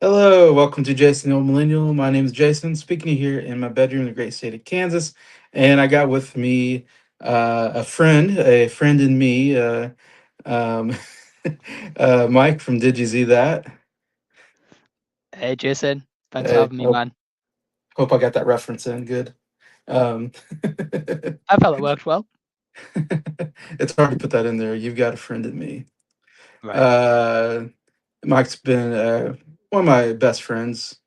Hello, welcome to Jason the Old Millennial. My name is Jason, speaking to you here in my bedroom in the great state of Kansas. And I got with me a friend in me, um, Mike from Did You See That? Hey Jason, thanks for Hey, having me, man. hope I got that reference in good. Um, I felt it worked well. it's hard to put that in there. You've got a friend in me. Right. Uh, Mike's been one of my best friends,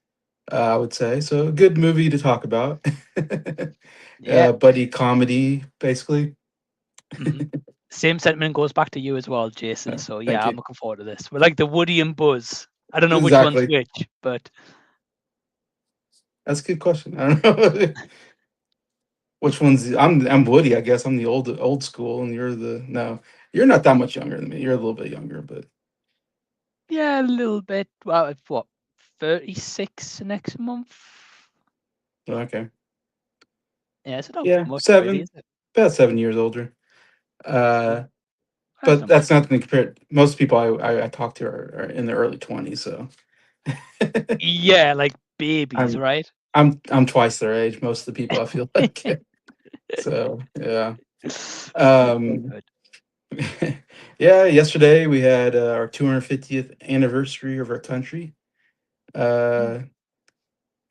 I would say. So, a good movie to talk about. Yeah. Buddy comedy, basically. hmm Same sentiment goes back to you as well, Jason. So Thank yeah, you. I'm looking forward to this. We're like the Woody and Buzz. I don't know which one's Exactly. which, but That's a good question. I don't know which one's. I'm Woody. I guess I'm the old school, and you're the no. You're not that much younger than me. You're a little bit younger, but yeah, a little bit. Well, it's what 36 next month. okay. Yeah, so not Yeah, much really, seven, is it? about 7 years older. Mm, Uh, That's but not much. that's nothing to compare. Most people I talk to are in their early 20s, so Yeah, like babies, I'm right? I'm twice their age. Most of the people I feel like. So yeah. Very Um, good. yeah, yesterday we had our 250th anniversary of our country. Mm, Uh,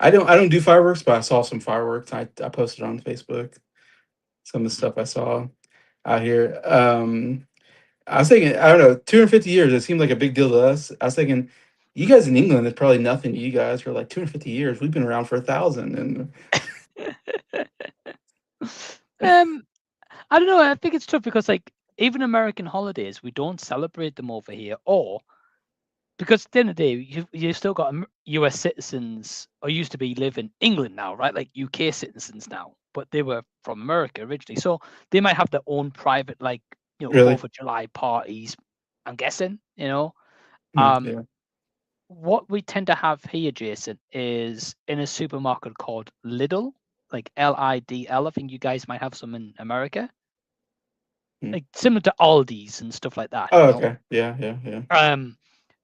I don't do fireworks, but I saw some fireworks. I posted on Facebook some of the mhm. stuff I saw out here. I was thinking, I don't know, 250 years, it seemed like a big deal to us. I was thinking, you guys in England, it's probably nothing to you guys. For like 250 years. We've been around for 1,000. And um, I don't know. I think it's tough because like even American holidays, we don't celebrate them over here, or because at the end of the day, you still got U.S. citizens, or used to be live in England now, right? Like UK citizens now, but they were from America originally, so they might have their own private, like really? Fourth of July parties. I'm guessing, Yeah. Um, what we tend to have here, Jason, is in a supermarket called Lidl, like Lidl. I think you guys might have some in America, Mm. like similar to Aldi's and stuff like that. Oh, okay. Yeah, yeah, yeah. Um,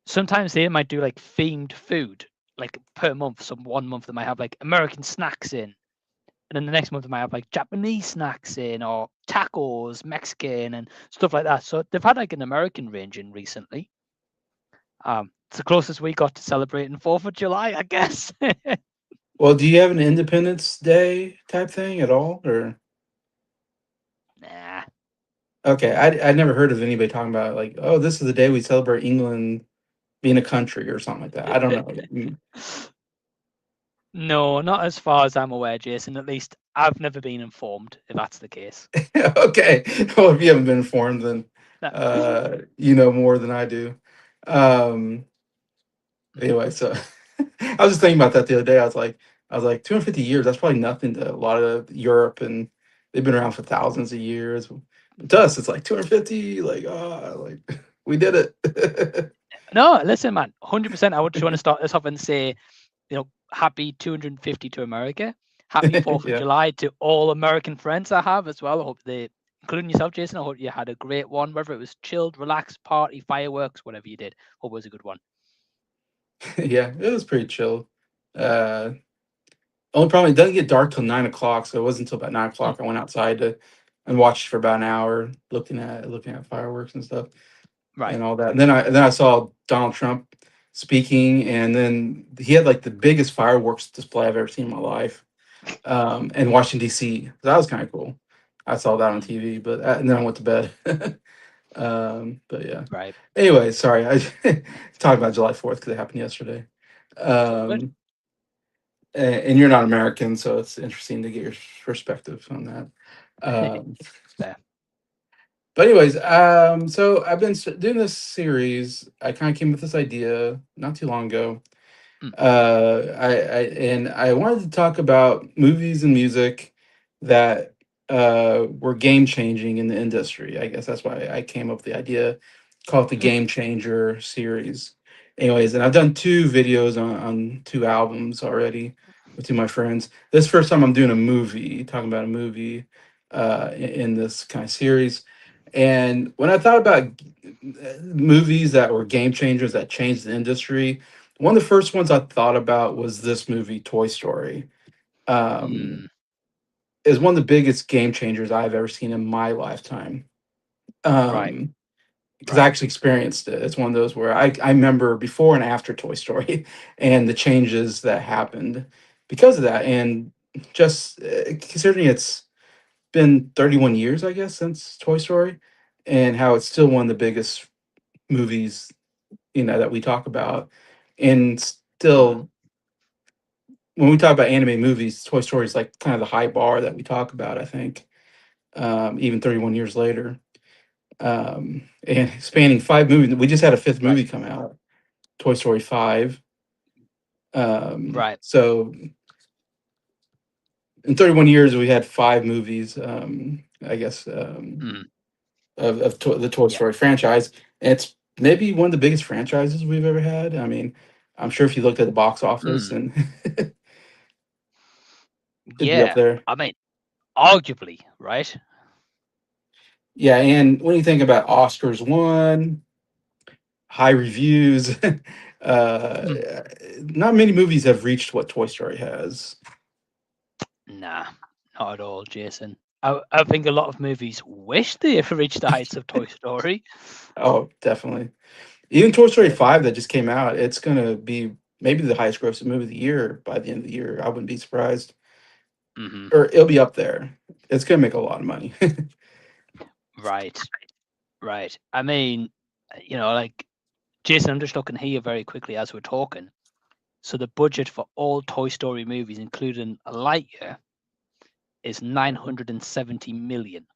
Sometimes they might do like themed food, like per month. So one month they might have like American snacks in, and then the next month they might have like Japanese snacks in, or tacos, Mexican, and stuff like that. So they've had like an American range in recently. It's the closest we got to celebrating Fourth of July, I guess. Well, do you have an Independence Day type thing at all? Or Nah. okay, I never heard of anybody talking about like, oh, this is the day we celebrate England being a country or something like that. I don't know. No, not as far as I'm aware, Jason. At least I've never been informed if that's the case. Okay. Well, if you haven't been informed, then No. you know more than I do. Um, Mhm. anyway, so I was just thinking about that the other day. I was like, 250 years. That's probably nothing to a lot of Europe, and they've been around for thousands of years. But to us, it's like 250. Like, oh, like we did it. No, listen, man. 100%. I would just want to start this off and say, happy 250 to America. Happy 4th of Yeah. July to all American friends I have as well. I hope they, including yourself, Jason, I hope you had a great one, whether it was chilled, relaxed, party, fireworks, whatever you did. Hope it was a good one. Yeah, it was pretty chill. Uh, Only problem, it doesn't get dark till 9 o'clock, so it wasn't until about 9 o'clock I went outside to and watched for about an hour, looking at fireworks and stuff Right. and all that. And then I saw Donald Trump speaking, and then he had like the biggest fireworks display I've ever seen in my life, in Washington D.C. That was kind of cool. I saw that on Mm, TV, but and then I went to bed. But yeah. right. Anyway, sorry, I talked about July 4th because it happened yesterday. It's all good. Um, and you're not American, so it's interesting to get your perspective on that. Um, Fair. but anyways, so I've been doing this series. I kind of came with this idea not too long ago. Mm, I wanted to talk about movies and music that were game changing in the industry. I guess that's why I came up with the idea, call it the mm, Game Changer series. Anyways, and I've done two videos on two albums already with two of my friends. This first time I'm doing a movie, talking about a movie in this kind of series. And when I thought about movies that were game changers that changed the industry, One of the first ones I thought about was this movie, Toy Story. Um, Mm, is one of the biggest game changers I've ever seen in my lifetime. right, Um, because I right. actually experienced it. It's one of those where I remember before and after Toy Story and the changes that happened because of that. And just considering it's been 31 years, I guess, since Toy Story, and how it's still one of the biggest movies, that we talk about. And Mm, still, when we talk about anime movies, Toy Story is like kind of the high bar that we talk about, I think, even 31 years later. And spanning 5 movies. We just had a 5th right, movie come out, Toy Story 5. right. So in 31 years, we had 5 movies, I guess, Mm, of the Toy yeah. Story franchise. And it's maybe one of the biggest franchises we've ever had. I mean, I'm sure if you looked at the box office Mm, and it'd be up yeah. there. I mean, arguably, right? Yeah, and when you think about Oscars won, high reviews, Mm, not many movies have reached what Toy Story has. nah, not at all, Jason. I think a lot of movies wish they ever reached the heights of Toy Story. Oh, definitely. Even Toy Story Uh, 5 that just came out, it's gonna be maybe the highest grossing movie of the year by the end of the year. I wouldn't be surprised. mhm, Or it'll be up there. It's gonna make a lot of money. right, right. I mean, like Jason, I'm just looking here very quickly as we're talking. So the budget for all Toy Story movies, including Lightyear, is 970 million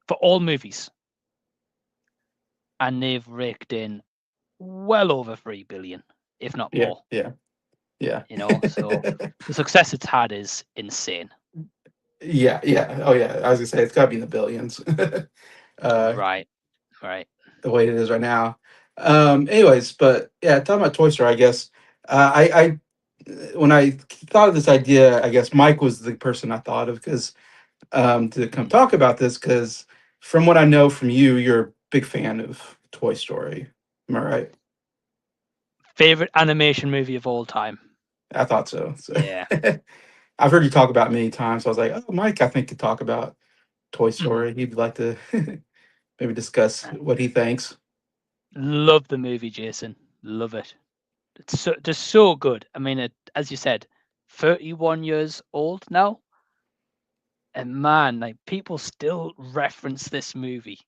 for all movies, and they've raked in well over 3 billion, if not Yeah, more. yeah, yeah. So the success it's had is insane. Yeah, yeah. Oh yeah. I was gonna say it's gotta be in the billions. uh Right, right. the way it is right now. Anyways, but yeah, talking about Toy Story, I guess I when I thought of this idea, I guess Mike was the person I thought of because to come Mm. talk about this because from what I know from you, you're a big fan of Toy Story. Am I right? Favorite animation movie of all time. I thought so. So Yeah. I've heard you talk about it many times. So I was like, oh, Mike, I think could talk about Toy Mhm. Story. He'd like to maybe discuss what he thinks. Love the movie, Jason. Love it. It's just so good. I mean, as you said, 31 years old now, and man, like people still reference this movie.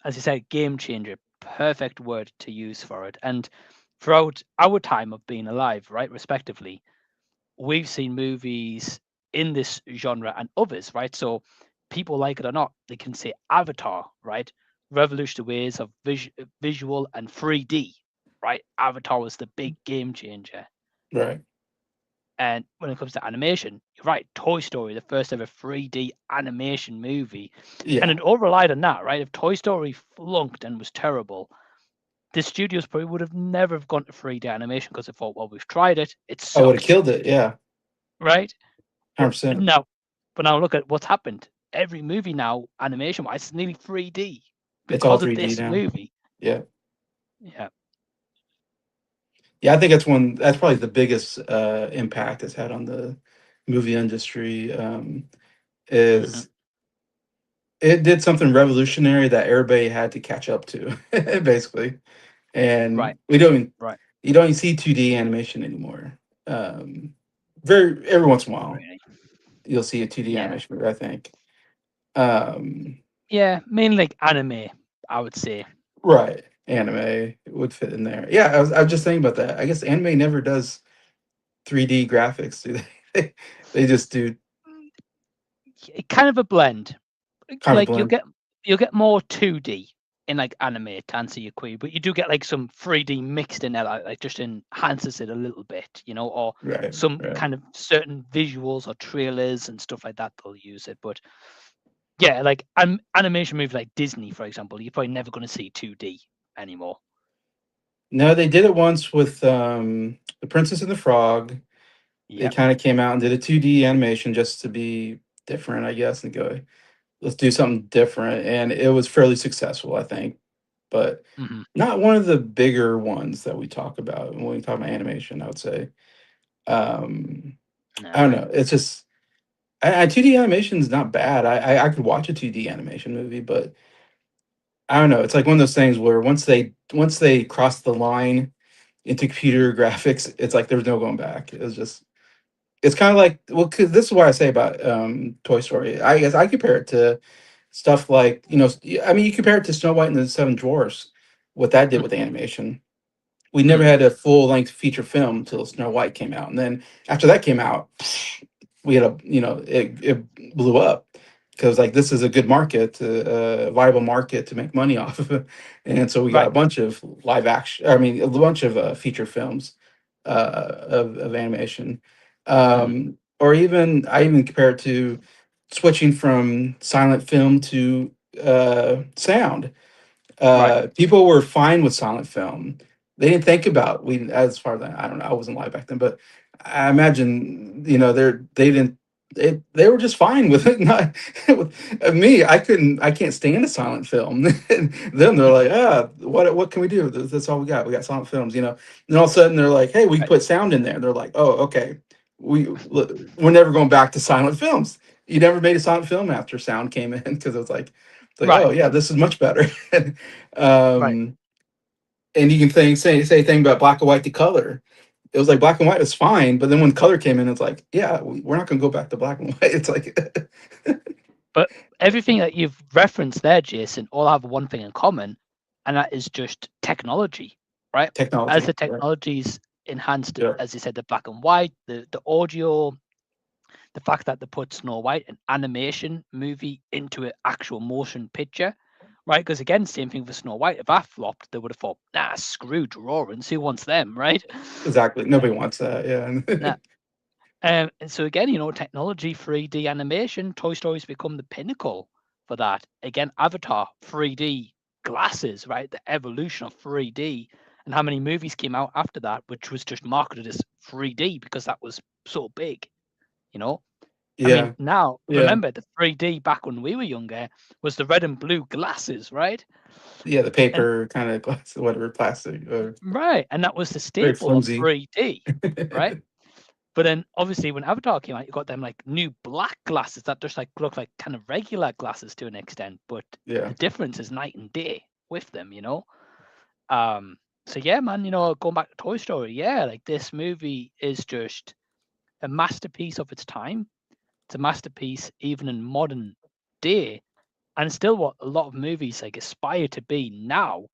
As you said, game changer, perfect word to use for it. And throughout our time of being alive, right, respectively, we've seen movies in this genre and others, right? So people like it or not, they can say Avatar, right? Revolutionized the ways of visual and 3D, right? Avatar was the big game changer. Right. And when it comes to animation, you're right. Toy Story, the first ever 3D animation movie, and Yeah. it all relied on that, right? If Toy Story flunked and was terrible, the studios probably would have never have gone to 3D animation because they thought, well, we've tried it, it I would have sucked, killed it. Yeah. right? But 100%. now, but now look at what's happened. Every movie now, animation wise, is nearly 3D It's all because of 3D this now. movie. Yeah. Yeah. Yeah. I think that's probably the biggest impact it's had on the movie industry. Hmm. Is it did something revolutionary that everybody had to catch up to, basically. Right. And Right. you don't even see 2D animation anymore. Um, very every once in a while, Really. you'll see a 2D Yeah. animation movie, I think. Um, Yeah. Mainly like anime, I would say. right, anime would fit in there. Yeah, I was just thinking about that. I guess anime never does 3D graphics, do they? They just do Kind of a blend. kind of Like blend. you'll get more 2D in like anime to answer your query, but you do get like some 3D mixed in there, like just enhances it a little bit, or Right, some right. kind of certain visuals or trailers and stuff like that. They'll use it, but yeah, like animation movies like Disney, for example, you're probably never going to see 2D anymore. No, they did it once with The Princess and the Frog. They Yeah. kind of came out and did a 2D animation just to be different, I guess, and go, let's do something different. And it was fairly successful, I think. but Hmm. not one of the bigger ones that we talk about when we talk about animation, I would say. Um, I don't Nah. know. It's just 2D animation is not bad. I could watch a 2D animation movie, but I don't know. It's like one of those things where once they cross the line into computer graphics, it's like there's no going back. It's kind of like, well, 'cause this is what I say about Toy Story. I guess I compare it to stuff like, I mean, you compare it to Snow White and the Seven Dwarfs, what that did with animation. We never Mm. had a full length feature film until Snow White came out, and then after that came out, we had it blew up because like this is a good market, a viable market to make money off of, and so we got Right. a bunch of live action. I mean, a bunch of feature films of animation, Mm. or even I even compare it to switching from silent film to sound. Right. People were fine with silent film. They didn't think about we as far as I don't know. I wasn't live back then, but I imagine they didn't. They were just fine with it. Not with me. I can't stand a silent film. And then they're like, what can we do? That's all we got. We got silent films. And all of a sudden they're like, hey, we can Right. put sound in there. They're like, oh, okay. We're never going back to silent films. You never made a silent film after sound came in because it was like, Right. oh yeah, this is much better. Right. um, and you can say thing about black and white to color. It was like black and white was fine, but then when color came in, it's like, yeah, we're not going to go back to black and white. It's like But everything that you've referenced there, Jason, all have one thing in common, and that is just technology, right? As technology. the Yeah, technologies enhanced, yeah, as you said, the black and white, the audio, the fact that they put Snow White, an animation movie, into an actual motion picture, right? Because again, same thing for Snow White. If that flopped, they would have thought, nah, screw drawings. Who wants them, right? exactly. Nobody wants that. Yeah, Nah. And so again, technology, 3D animation, Toy Story's become the pinnacle for that. Again, Avatar, 3D glasses, right? The evolution of 3D, and how many movies came out after that, which was just marketed as 3D because that was so big, you know. I mean, yeah, now yeah, remember the 3D back when we were younger was the red and blue glasses, right? yeah. The And paper kind of glass, whatever, plastic, right, and that was the very staple of flimsy. 3D, right? But then obviously when Avatar came out, you got them like new black glasses that just like look like kind of regular glasses to an extent, but Yeah, the difference is night and day with them. Um, so yeah, man, going back to Toy Story, yeah, like this movie is just a masterpiece of its time. It's a masterpiece even in modern day, and still what a lot of movies like aspire to be now,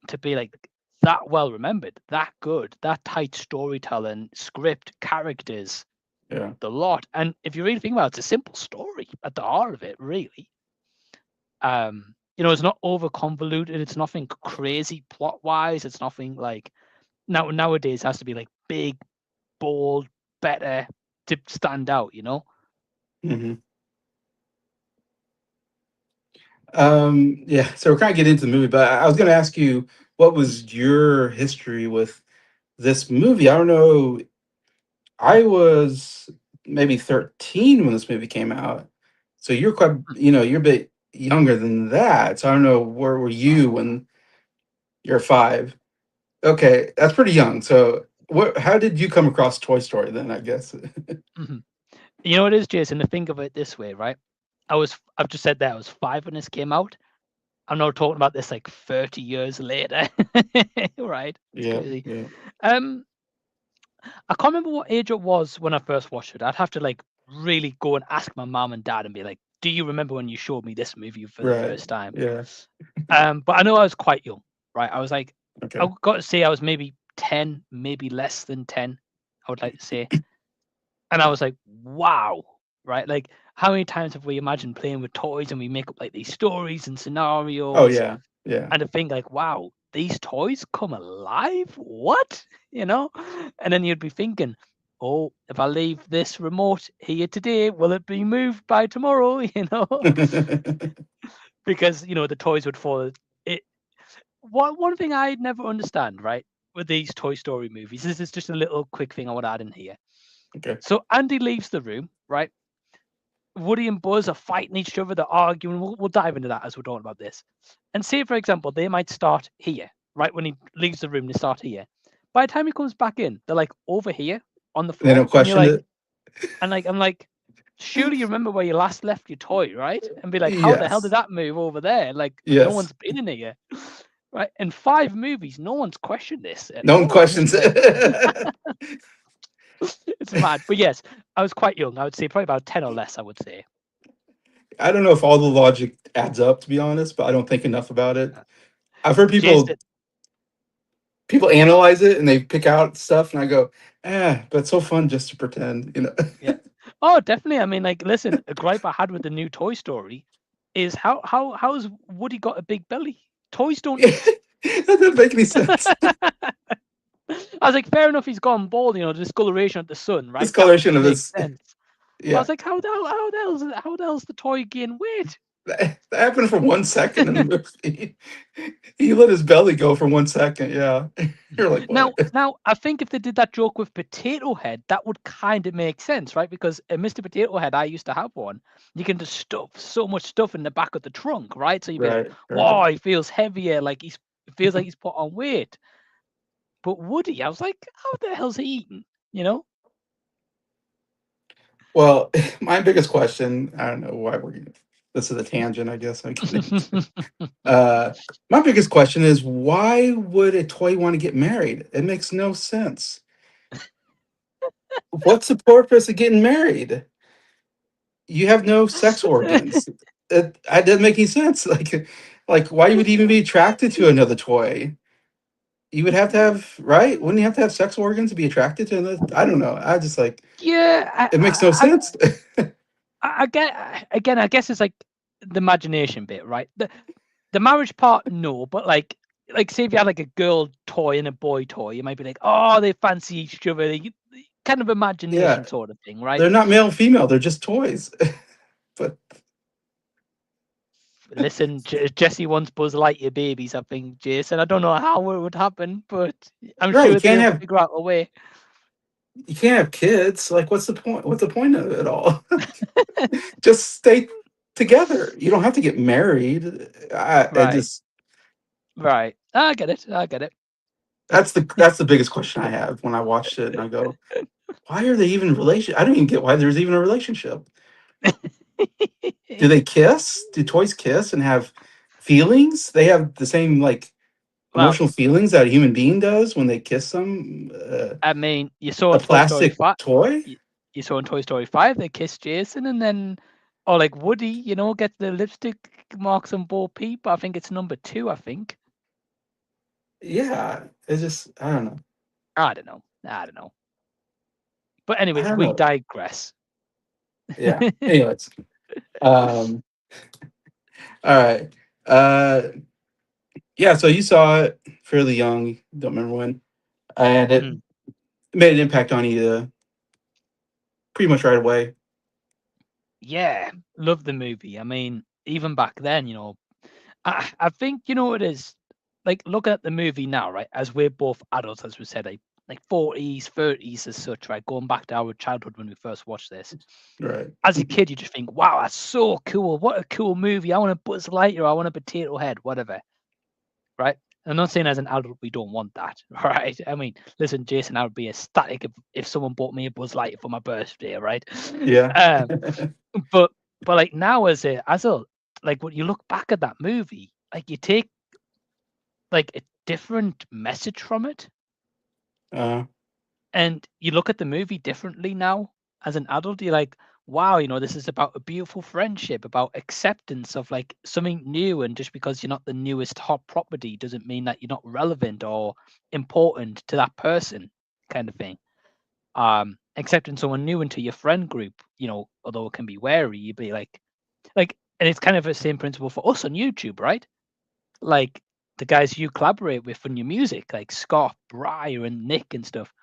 to be like that well remembered, that good, that tight storytelling, script, characters, yeah, the lot. And if you really think about it, it's a simple story at the heart of it, really. It's not over convoluted, it's nothing crazy plot wise, it's nothing like nowadays it has to be like big, bold, better to stand out. hmm yeah. So we're kind of getting into the movie, but I was going to ask you, what was your history with this movie? I don't know. I was maybe 13 when this movie came out. So you're quite, you're a bit younger than that. So I don't know, where were you when you're 5? Okay, that's pretty young. So how did you come across Toy Story then, I guess? Mhm. You know what it is, Jason, to think of it this way, right? I've just said that I was 5 when this came out. I'm not talking about this like 30 years later. Right? It's Yeah, crazy. yeah. Um, I can't remember what age it was when I first watched it. I'd have to like really go and ask my mom and dad and be like, "Do you remember when you showed me this movie for the Right. first time?" Yeah. But I know I was quite young, right? I was like, I Okay. got to say I was maybe 10, maybe less than 10, I would like to say. And I was like, wow, right? Like, how many times have we imagined playing with toys and we make up like these stories and Oh scenarios yeah. Yeah. and to think like, wow, these toys come alive? What? You know? And then you'd be thinking, oh, if I leave this remote here today, will it be moved by tomorrow? Because the toys would fall. It one thing I never understand, right, with these Toy Story movies, this is just a little quick thing I want to add in here. Okay. So Andy leaves the room, right? Woody and Buzz are fighting each other, they're arguing. We'll dive into that as we're talking about this. And say, for example, they might start here, right? When he leaves the room, they start here. By the time he comes back in, they're like over here on the They floor. don't And you're question like, it. I'm like, surely you remember where you last left your toy, right? And be like, how the hell did Yes. that move over there? Like, no Yes. one's been in here. Right? In 5 movies, no one's questioned this at No one all. And questions it's like, it. it's mad. But yes, I was quite young. I would say probably about 10 or less, I would say. I don't know if all the logic adds up, to be honest, but I don't think enough about it. I've heard Jason, people analyze it and they pick out stuff, and I go, but it's so fun just to pretend, you know. yeah. Oh, definitely. I mean, like, listen, a gripe I had with the new Toy Story is how's Woody got a big belly? Toys don't eat. That doesn't make any sense. I was like, fair enough, he's gone bald, you know, discoloration of the sun, right? That Discoloration of makes his, sense. But I yeah. was like, how the hell's the toy gain weight? That happened for 1 second in the movie. He let his belly go for 1 second. Yeah. You're like, what? Now, I think if they did that joke with Potato Head, that would kind of make sense, right? Because Mr. Potato Head, I used to have one. You can just stuff so much stuff in the back of the trunk, right? So you'd be like, Right. "Wow, he feels heavier. Like it feels like he's put on weight." But Woody, I was like, "How the hell's he eating?" You know? Well, my biggest question, I don't know why this is a tangent, I guess. I'm kidding. My biggest question is, why would a toy want to get married? It makes no sense. What's the purpose of getting married? You have no sex organs. It doesn't make any sense. Like why you would even be attracted to another toy? You would have to have, right? Wouldn't you have to have sex organs to be attracted to another? I don't know. I just like, Yeah, it makes no sense. I get again. I guess it's like the imagination bit, right? The marriage part, no, but like say if you had like a girl toy and a boy toy, you might be like, oh, they fancy each other. Kind of Yeah, imagination sort of thing, right? they're not male and female. They're just toys. But Listen, Jesse wants Buzz Lightyear babies, I think, Jason. I don't know how it would happen, but I'm right, sure they'll figure out a way. you can't have kids. Like, what's the point? What's the point of it all? Just stay together. You don't have to get married. I Right, just right. I get it. I get it. that's the biggest question I have when I watched it, and I go, why are they even I don't even get why there's even a relationship. Do they kiss? Do toys kiss and have feelings? They have the same like Well, emotional feelings that a human being does when they kiss them. I mean, you saw A in Toy Story plastic 5. toy? You saw in Toy Story 5 they kiss Jason, and then, or like Woody, you know, gets the lipstick marks on Bo Peep. I think it's number 2. I think. Yeah, it's just I don't know. I don't know. I don't know. But I anyways, don't we know. digress. Yeah. Anyways, all right. Uh, yeah. So you saw it fairly young. Don't remember when, and it Mm. made an impact on you pretty much right away. Yeah, love the movie. I mean, even back then, you know, I think you know what it is. Like looking at the movie now, right? As we're both adults, as we said, like 40s, 30s, as such, right? Going back to our childhood when we first watched this. Right. As a kid, you just think, "Wow, that's so cool! What a cool movie! I want a Buzz Lightyear. I want a Potato Head, whatever." Right? I'm not saying as an adult we don't want that, right? I mean, listen, Jason, I would be ecstatic if someone bought me a Buzz Lightyear for my birthday, right? Yeah. Um, but like now as a like when you look back at that movie, like you take like a different message from it, uh, and you look at the movie differently now as an adult. You're like, wow, you know, this is about a beautiful friendship, about acceptance of like something new, and just because you're not the newest hot property doesn't mean that you're not relevant or important to that person, kind of thing. Accepting someone new into your friend group, you know, although it can be wary, you'd be like, and it's kind of the same principle for us on YouTube, right? Like the guys you collaborate with on your music, like Scott, Briar, and Nick and stuff.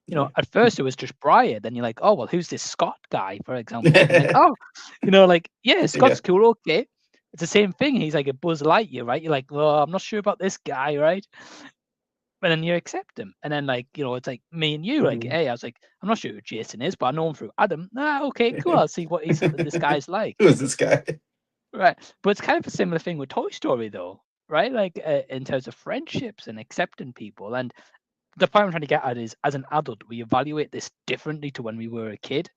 You know, yeah. at first it was just Briar, then you're like, oh well, who's this Scott guy, for example? And like, oh, you know, like, yeah, Yeah. Scott's cool, okay. It's the same thing. He's like a Buzz Lightyear, right? You're like, well, I'm not sure about this guy, right? and then you accept him. And then like, it's like me and you, like, Mhm. hey, I was like, I'm not sure who Jason is, but I know him through Adam. Ah, okay, cool. I'll see what this guy's like. Who is this guy? Right. But it's kind of a similar thing with Toy Story, though, right? Like in terms of friendships and accepting people. And the point I'm trying to get at is, as an adult, we evaluate this differently to when we were a kid.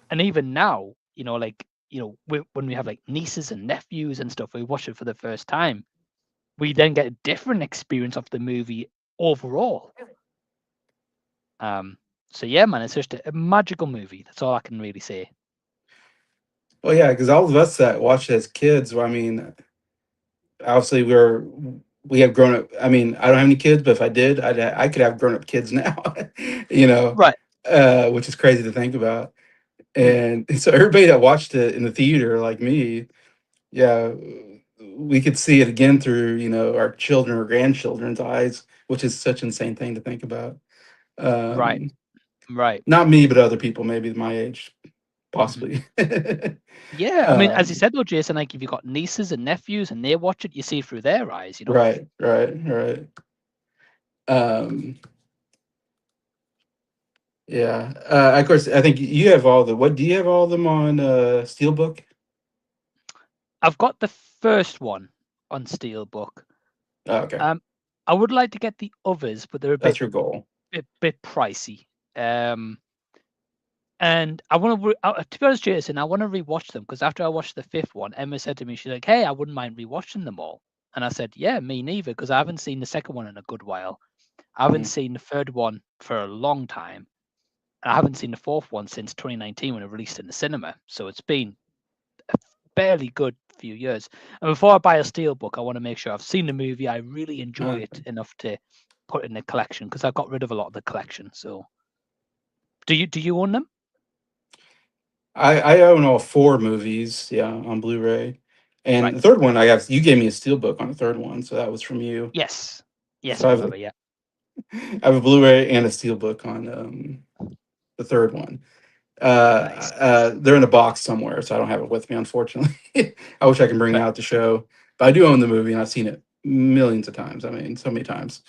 And even now, like, when we have like nieces and nephews and stuff, we watch it for the first time. We then get a different experience of the movie overall. So yeah, man, it's just a magical movie. That's all I can really say. Well, yeah, because all of us that watched it as kids, well, I mean, obviously we have grown up. I mean, I don't have any kids, but if I did, I could have grown up kids now, you know, Right. which is crazy to think about. Mm. And so everybody that watched it in the theater, like me, yeah, we could see it again through, our children or grandchildren's eyes, which is such an insane thing to think about. Right. Um, Right. Not me, but other people, maybe my age, Mhm. possibly. Yeah, I mean, as you um, said though, Jason, like if you've got nieces and nephews and they watch it, you see through their eyes. right, right, right. Um, yeah. Of course, I think you have all the. What do you have all of them on Steelbook? I've got the first one on Steelbook. Oh, okay, Um, I would like to get the others, but they're a that's your goal. bit pricey. And I want to be honest, Jason, I want to rewatch them because after I watched the fifth one, Emma said to me, she's like, "Hey, I wouldn't mind rewatching them all." And I said, "Yeah, me neither," because I haven't seen the second one in a good while. I haven't Mhm. seen the third one for a long time. And I haven't seen the fourth one since 2019 when it released in the cinema. So it's been a fairly good few years. And before I buy a steelbook, I want to make sure I've seen the movie. I really enjoy Uh, it enough to put it in the collection because I got rid of a lot of the collection. So do you own them? I own all four movies, yeah, on Blu-ray, and Right. the third one I have. You gave me a Steelbook on the third one, so that was from you. Yes. Yes, So I remember. Yeah. I have a Blu-ray and a Steelbook on the third one. Nice. They're in a box somewhere, so I don't have it with me, unfortunately. I wish I could bring it Right. out to show, but I do own the movie, and I've seen it millions of times. I mean, so many times.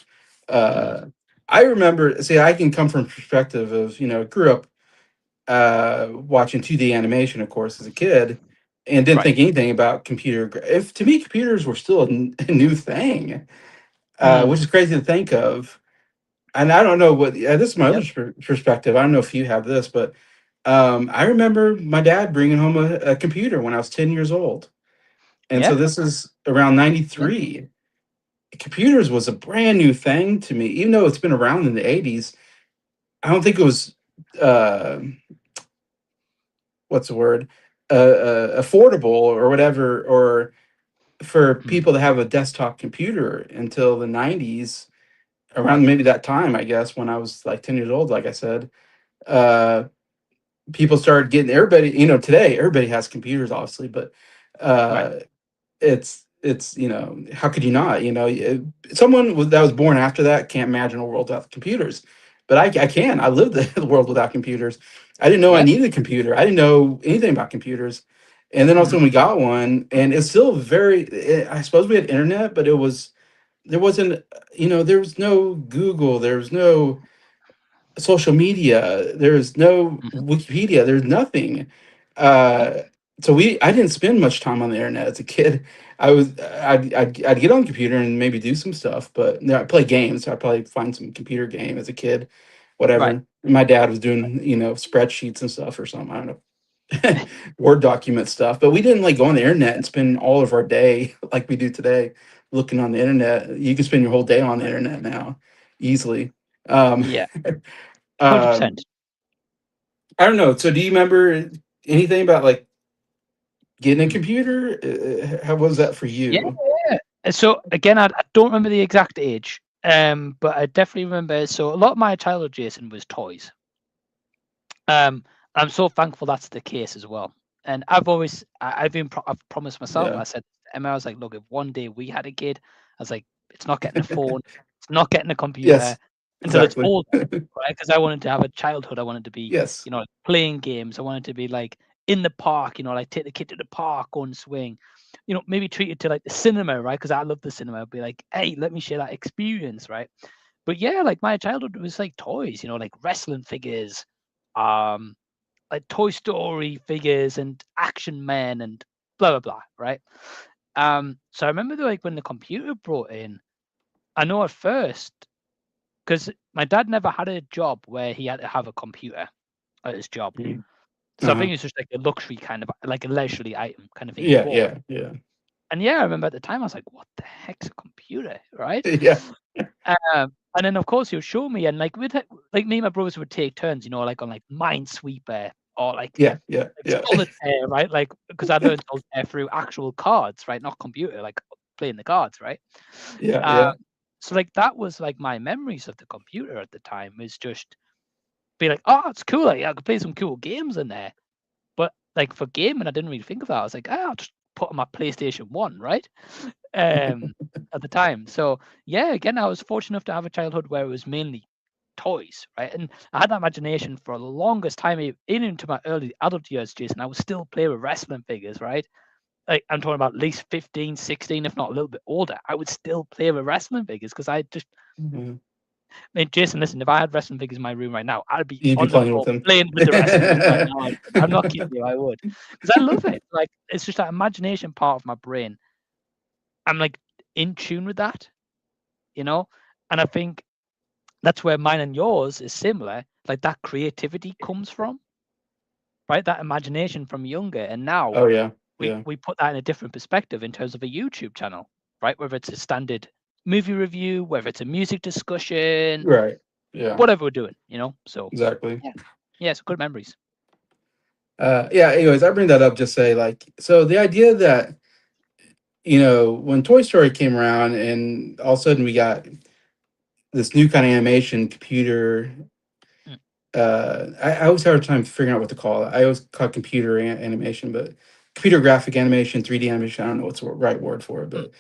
Mm. Uh, I remember. See, I can come from perspective of grew up watching 2D animation, of course, as a kid, and didn't Right. think anything about If to me, computers were still a new thing, Mm. which is crazy to think of. And I don't know what this is my other Yep. perspective. I don't know if you have this, but I remember my dad bringing home a computer when I was 10 years old. And so Yeah. this is around Yeah. 93. Computers was a brand new thing to me, even though it's been around in the 80s. I don't think it was, uh, what's the word, affordable or whatever, or for Mm. people to have a desktop computer until the 90s, around maybe that time, I guess, when I was like 10 years old, like I said. Uh, People started getting everybody, today everybody has computers obviously, but Right. uh it's how could you not, someone that was born after that can't imagine a world without computers, but I can. I lived the world without computers. I didn't know I Yeah. needed a computer. I didn't know anything about computers, and then also Hmm. when we got one, and it's still I suppose we had internet, but there wasn't, there was no Google, there was no social media. There's no Hmm. Wikipedia. There's nothing. Right. Uh, so I didn't spend much time on the internet as a kid. I'd get on the computer and maybe do some stuff, but I play games. So I'd probably find some computer game as a kid, Right. whatever. My dad was doing spreadsheets and stuff or something. I don't know. Word document stuff, but we didn't like go on the internet and spend all of our day like we do today looking on the internet. You can spend your whole day on the internet now easily. Um, Yeah. um, 100%. I don't know. So, do you remember anything about like getting a Mm. computer? How was that for Yeah. you? So again, I don't remember the exact age, but I definitely remember. So a lot of my childhood, Jason, was toys. I'm so thankful that's the case as well. And I've promised myself. Yeah. I said to Emma, I was like, look, if one day we had a kid, I was like, it's not getting a phone, it's not getting a computer Yes. until it's Exactly. old, right? Because I wanted to have a childhood. I wanted to be, Yes. playing games. I wanted to be like in the park, like take the kid to the park, go and swing, maybe treat it to like the cinema, right? Because I love the cinema. I'd be like, hey, let me share that experience, right? But yeah, like my childhood was like toys, like wrestling figures, um, like Toy Story figures and Action Men and blah blah blah, right? So I remember like when the computer brought in, I know at first because my dad never had a job where he had to have a computer at his job. Mhm. So I Uh-huh. think it's just like a luxury kind of like a leisurely item kind of thing he Yeah, bought. yeah, yeah. And yeah, I remember at the time I was like, what the heck's a computer, right? Yeah. And then of course he'll show me and like like me and my brothers would take turns, like on like Minesweeper or like Yeah, yeah, yeah. solitaire, right? Like because I learned solitaire through actual cards, right? Not computer, like playing the cards, right? Yeah, Uh, yeah. so like that was like my memories of the computer at the time is just be like, oh, it's cool. Like, I could play some cool games in there. But like for gaming, I didn't really think of that. I was like, I'll just put on my PlayStation 1, right? Um, at the time. So yeah, again, I was fortunate enough to have a childhood where it was mainly toys, right? And I had that imagination for the longest time, even into my early adult years, Jason. I would still play with wrestling figures, right? Like I'm talking about at least 15, 16, if not a little bit older. I would still play with wrestling figures because I just Mhm. I mean, Jason, listen, if I had wrestling figures in my room right now, I'd be You'd be on the playing with floor them. playing with the wrestling figures right now. I'm not kidding you, I would. Because I love it. Like, it's just that imagination part of my brain. I'm like in tune with that, you know? And I think that's where mine and yours is similar. Like, that creativity comes from, right? That imagination from younger. And now Oh yeah, we, yeah. we put that in a different perspective in terms of a YouTube channel, right? Whether it's a standard movie review, whether it's a music discussion, Right. Yeah, whatever we're doing, So, exactly. yeah. Yeah, so good memories. Yeah, anyways, I bring that up just say like so the idea that when Toy Story came around and all of a sudden we got this new kind of animation computer. Mm, I always have a time figuring out what to call it. I always call it computer animation, but computer graphic animation, 3D animation. I don't know what's the right word for it, mm, but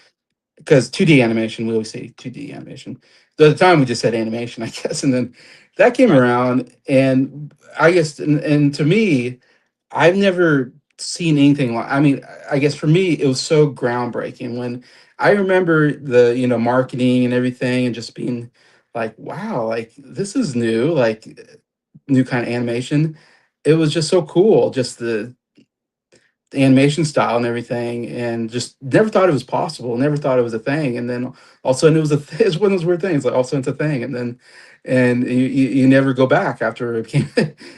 because 2D animation, we always say 2D animation. So at the time, we just said animation, I guess. And then that came right. around, and I guess, and to me, I've never seen anything like. I mean, I guess for me, it was so groundbreaking when I remember the marketing and everything, and just being like, wow, like this is new, like new kind of animation. It was just so cool, just the animation style and everything, and just never thought it was possible, never thought it was a thing. And then all of a sudden it was it's one of those weird things, like all of a sudden it's a thing, and then you never go back after it became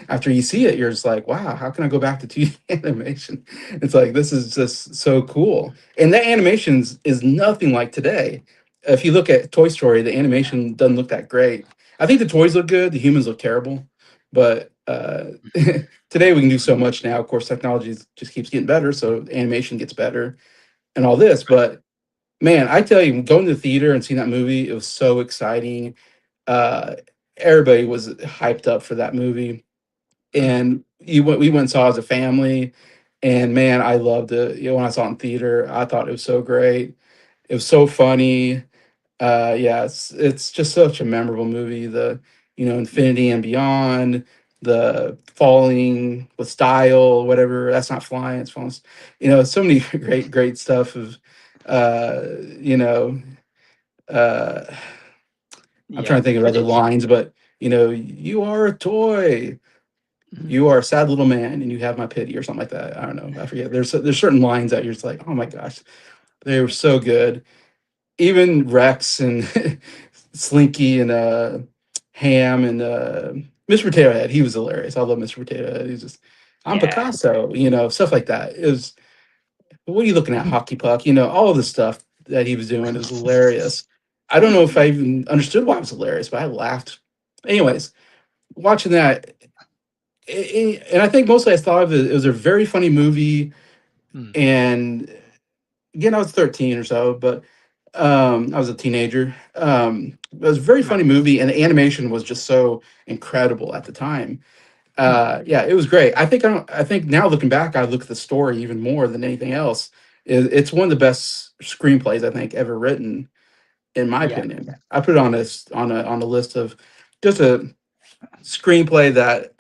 after you see it, you're just like, wow, how can I go back to 2D animation? It's like this is just so cool. And that animations is nothing like today. If you look at Toy Story, the Yeah. animation doesn't look that great. I think the toys look good, the humans look terrible. But today we can do so much now. Of course, technology just keeps getting better, so animation gets better and all this. Right. But man, I tell you, going to the theater and seeing that movie, it was so exciting. Uh, Everybody was hyped up for that movie, Mm, and we went and saw it as a family. And man, I loved it. When I saw it in theater, I thought it was so great. It was so funny. Yeah, it's just such a memorable movie. The Infinity and Beyond, the falling with style, whatever. That's not flying. It's falling. So many great stuff of, uh, you know, uh, I'm yeah. trying to think of It other is. lines, but you are a toy. Mhm. You are a sad little man, and you have my pity, or something like that. I don't know. I forget. There's certain lines that you're just like, oh my gosh, they were so good. Even Rex and Slinky and Ham and Mr. Potato Head, he was hilarious. I love Mr. Potato Head. He's just, I'm Yeah. Picasso, stuff like that. It was, what are you looking at, Mhm. Hockey Puck? All of the stuff that he was doing is hilarious. I don't know if I even understood why it was hilarious, but I laughed. Anyways, watching that, and I think mostly I thought of it was a very funny movie. Mm, And again, I was 13 or so, but I was a teenager. It was a very right. funny movie, and the animation was just so incredible at the time. Mm, Yeah, it was great. I think now looking back, I look at the story even more than anything else. It's one of the best screenplays I think ever written, in my yeah. opinion. I put it on a list of just a screenplay that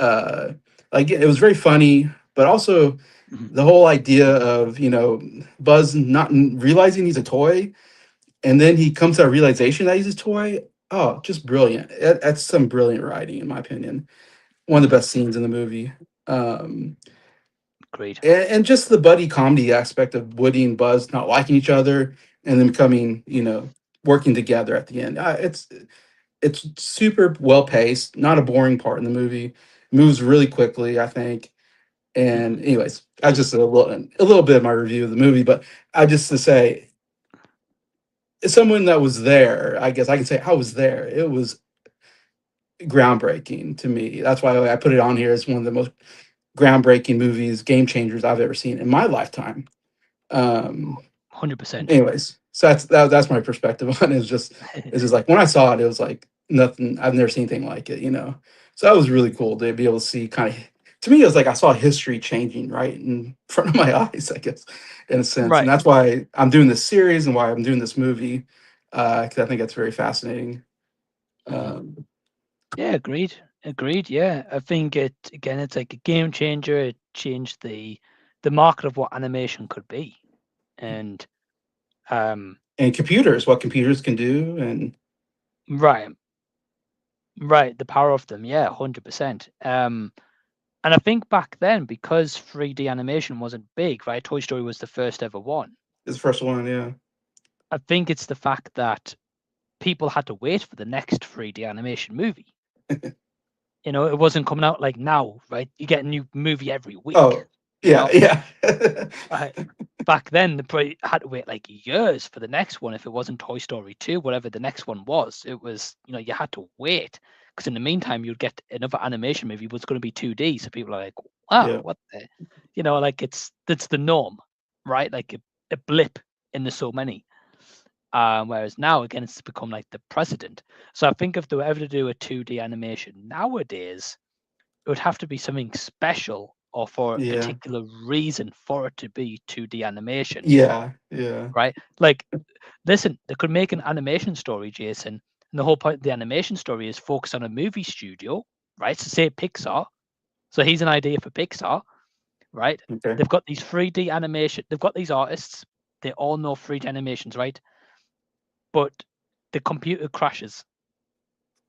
like it was very funny. but also Mhm. the whole idea of Buzz not realizing he's a toy, and then he comes to a realization that he's a toy. Oh, just brilliant! That's some brilliant writing, in my opinion. One of the Mhm. best scenes in the movie. Um, Agreed. and just the buddy comedy aspect of Woody and Buzz not liking each other and then becoming, working together at the end. It's super well paced, not a boring part in the movie. Moves really quickly, I think. And Mhm. anyways, I just a little bit of my review of the movie, but I just to say, as someone that was there, I guess I can say I was there. It was groundbreaking to me. That's why I put it on here as one of the most groundbreaking movies, game changers I've ever seen in my lifetime. Um, 100%. anyways, so that's my perspective on it. It's just like when I saw it, it was like nothing. I've never seen anything like it. So that was really cool to be able to see kind of. To me, it was like I saw history changing right in front of my eyes, I guess, in a sense, and Right. that's why I'm doing this series and why I'm doing this movie, because I think that's very fascinating. Mhm. Um, Yeah, agreed. Agreed. Yeah, I think it's like a game changer. It changed the market of what animation could be, and um, and computers, what computers can do, and right, right, the power of them. Yeah, 100%. And I think back then, because 3D animation wasn't big, right? Toy Story was the first ever one. it's the first one, yeah. I think it's the fact that people had to wait for the next 3D animation movie. It wasn't coming out like now, right? You get a new movie every week. Oh, You yeah, know, yeah. right? Back then, the had to wait like years for the next one. If it wasn't Toy Story 2, whatever the next one was, it was, you had to wait because in the meantime, you'd get another animation movie was going to be 2D. So people are like, wow, Yeah, what the, like that's the norm, right? Like a blip in the so many. Whereas now, again, it's become like the precedent. So I think if they were ever to do a 2D animation nowadays, it would have to be something special or for a yeah, particular reason for it to be 2D animation, yeah, yeah. right? Like, listen, they could make an animation story, Jason, and the whole point of the animation story is focus on a movie studio, right? So say Pixar. So here's an idea for Pixar, right? Okay. They've got these 3D animation, they've got these artists, they all know 3D animations, right? But the computer crashes.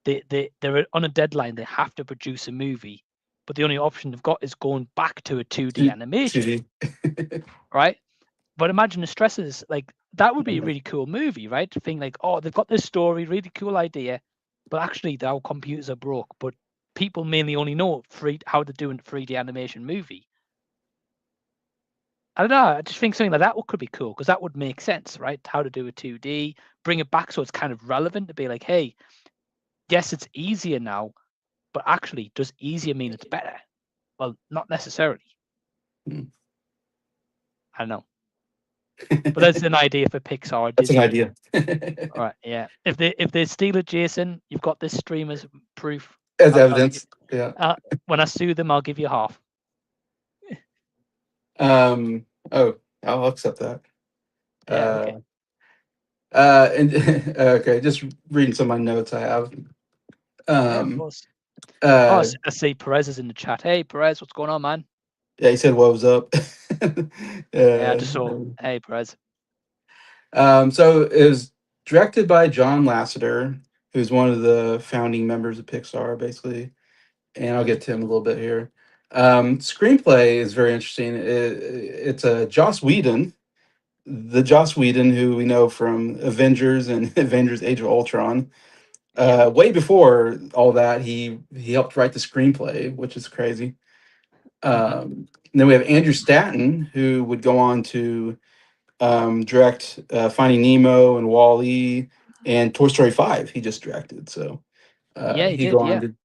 They're on a deadline, they have to produce a movie, but the only option they've got is going back to a 2D Two, animation, 2D. right? But imagine the stresses, like that would be a really cool movie, right? To think like, oh, they've got this story, really cool idea, but actually our computers are broke. But people mainly only know how to do a 3D animation movie. I don't know. I just think something like that could be cool because that would make sense, right? How to do a 2D, bring it back so it's kind of relevant to be like, hey, yes, it's easier now, but actually, does easier mean it's better? Well, not necessarily. Hmm. I don't know. But that's an idea for Pixar or That's an Disney. idea. All right, yeah. If they steal it, Jason, you've got this stream as proof. As I'll give evidence. Yeah. uh, when I sue them, I'll give you half. Oh, I'll accept that. Yeah, okay. Uh, and okay, just reading some of my notes I have. Yeah, of Um, course. Oh, uh, I see Perez is in the chat. Hey, Perez, what's going on, man? yeah, he said what was up. Yeah, I uh, just saw. Hey, Perez. so it was directed by John Lasseter, who's one of the founding members of Pixar, basically. And I'll Mhm. get to him a little bit here. Screenplay is very interesting. It's a Joss Whedon, the Joss Whedon who we know from Avengers and Avengers: Age of Ultron. Yep. Way before all that, he helped write the screenplay, which is crazy. Mhm. And then we have Andrew Stanton, who would go on to direct Finding Nemo and Wall-E and Toy Story 5. He just directed, so Yeah, he he go did. on Yeah. to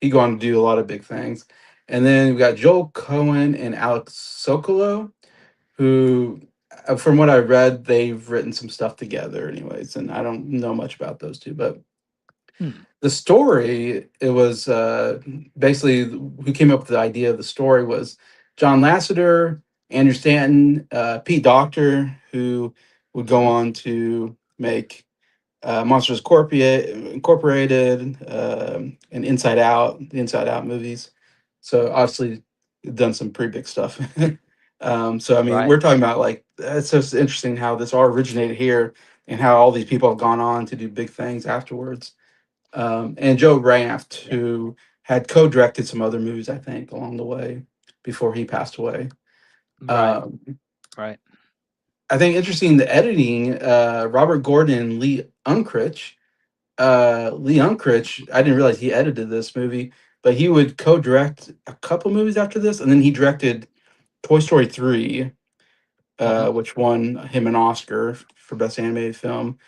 he go on to do a lot of big things. And then we got Joel Cohen and Alex Sokolow, who, from what I read, they've written some stuff together, anyways. And I don't know much about those two, but Hmm. the story, it was basically who came up with the idea of the story was John Lasseter, Andrew Stanton, Pete Docter, who would go Mhm. on to make Monsters Incorporated, and Inside Out, the Inside Out movies. So obviously, done some pretty big stuff. So I mean, Right. we're talking about like it's just interesting how this all originated here and how all these people have gone on to do big things afterwards. And Joe Ranft, Yeah. who had co-directed some other movies, I think, along the way before he passed away. Right. Um, Right. I think interesting the editing. Robert Gordon and Lee Unkrich. Lee Unkrich, I didn't realize he edited this movie, but he would co-direct a couple movies after this, and then he directed Toy Story 3, Hmm. which won him an Oscar for Best Animated Film,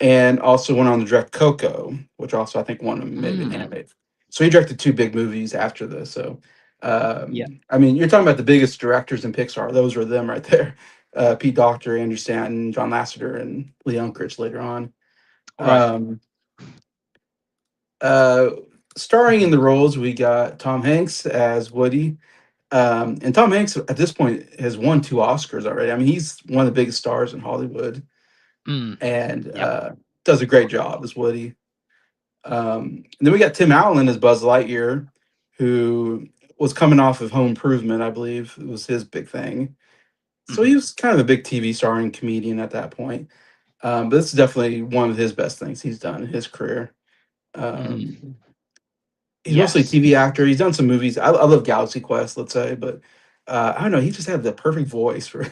and also went on to direct Coco, which also I think won him maybe an Mm. animated. So he directed two big movies after this. So, Yeah. I mean, you're talking about the biggest directors in Pixar. Those are them right there. Pete Docter, Andrew Stanton, John Lasseter, and Lee Unkrich later on. Right. Um, uh, Starring in the roles, we got Tom Hanks as Woody. And Tom Hanks at this point has won two Oscars already. I mean, he's one of the biggest stars in Hollywood Mm. and Yep. does a great job as Woody. And then we got Tim Allen as Buzz Lightyear, who was coming off of Home Improvement, I believe. It was his big thing. So Hmm. he was kind of a big TV star and comedian at that point. But this is definitely one of his best things he's done in his career. Hmm. Um, he's mostly a Yes. TV actor. He's done some movies. I love Galaxy Quest, let's say, but I don't know. He just had the perfect voice for,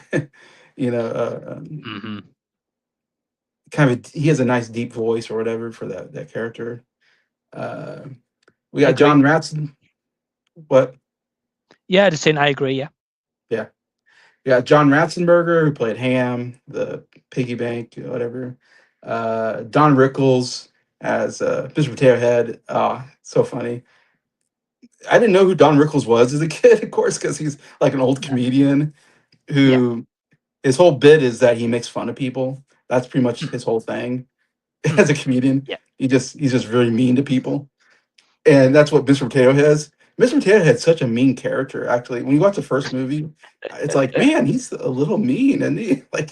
you know, Hmm. kind of. He has a nice deep voice or whatever for that character. Uh, we got Agree. John Ratson. What? Yeah, just saying I agree. Yeah. Yeah, yeah. John Ratzenberger, who played Ham, the piggy bank, whatever. Don Rickles as Mr. Potato Head. So funny. I didn't know who Don Rickles was as a kid, of course, because he's like an old Yeah. comedian Yeah. who his whole bit is that he makes fun of people. That's pretty much Mm. his whole thing Mm. as a comedian. Yeah. He's just really mean to people, and that's what Mr. Potato has. Mr. Potato Head's such a mean character. Actually, when you watch the first movie, it's like, man, he's a little mean, and he like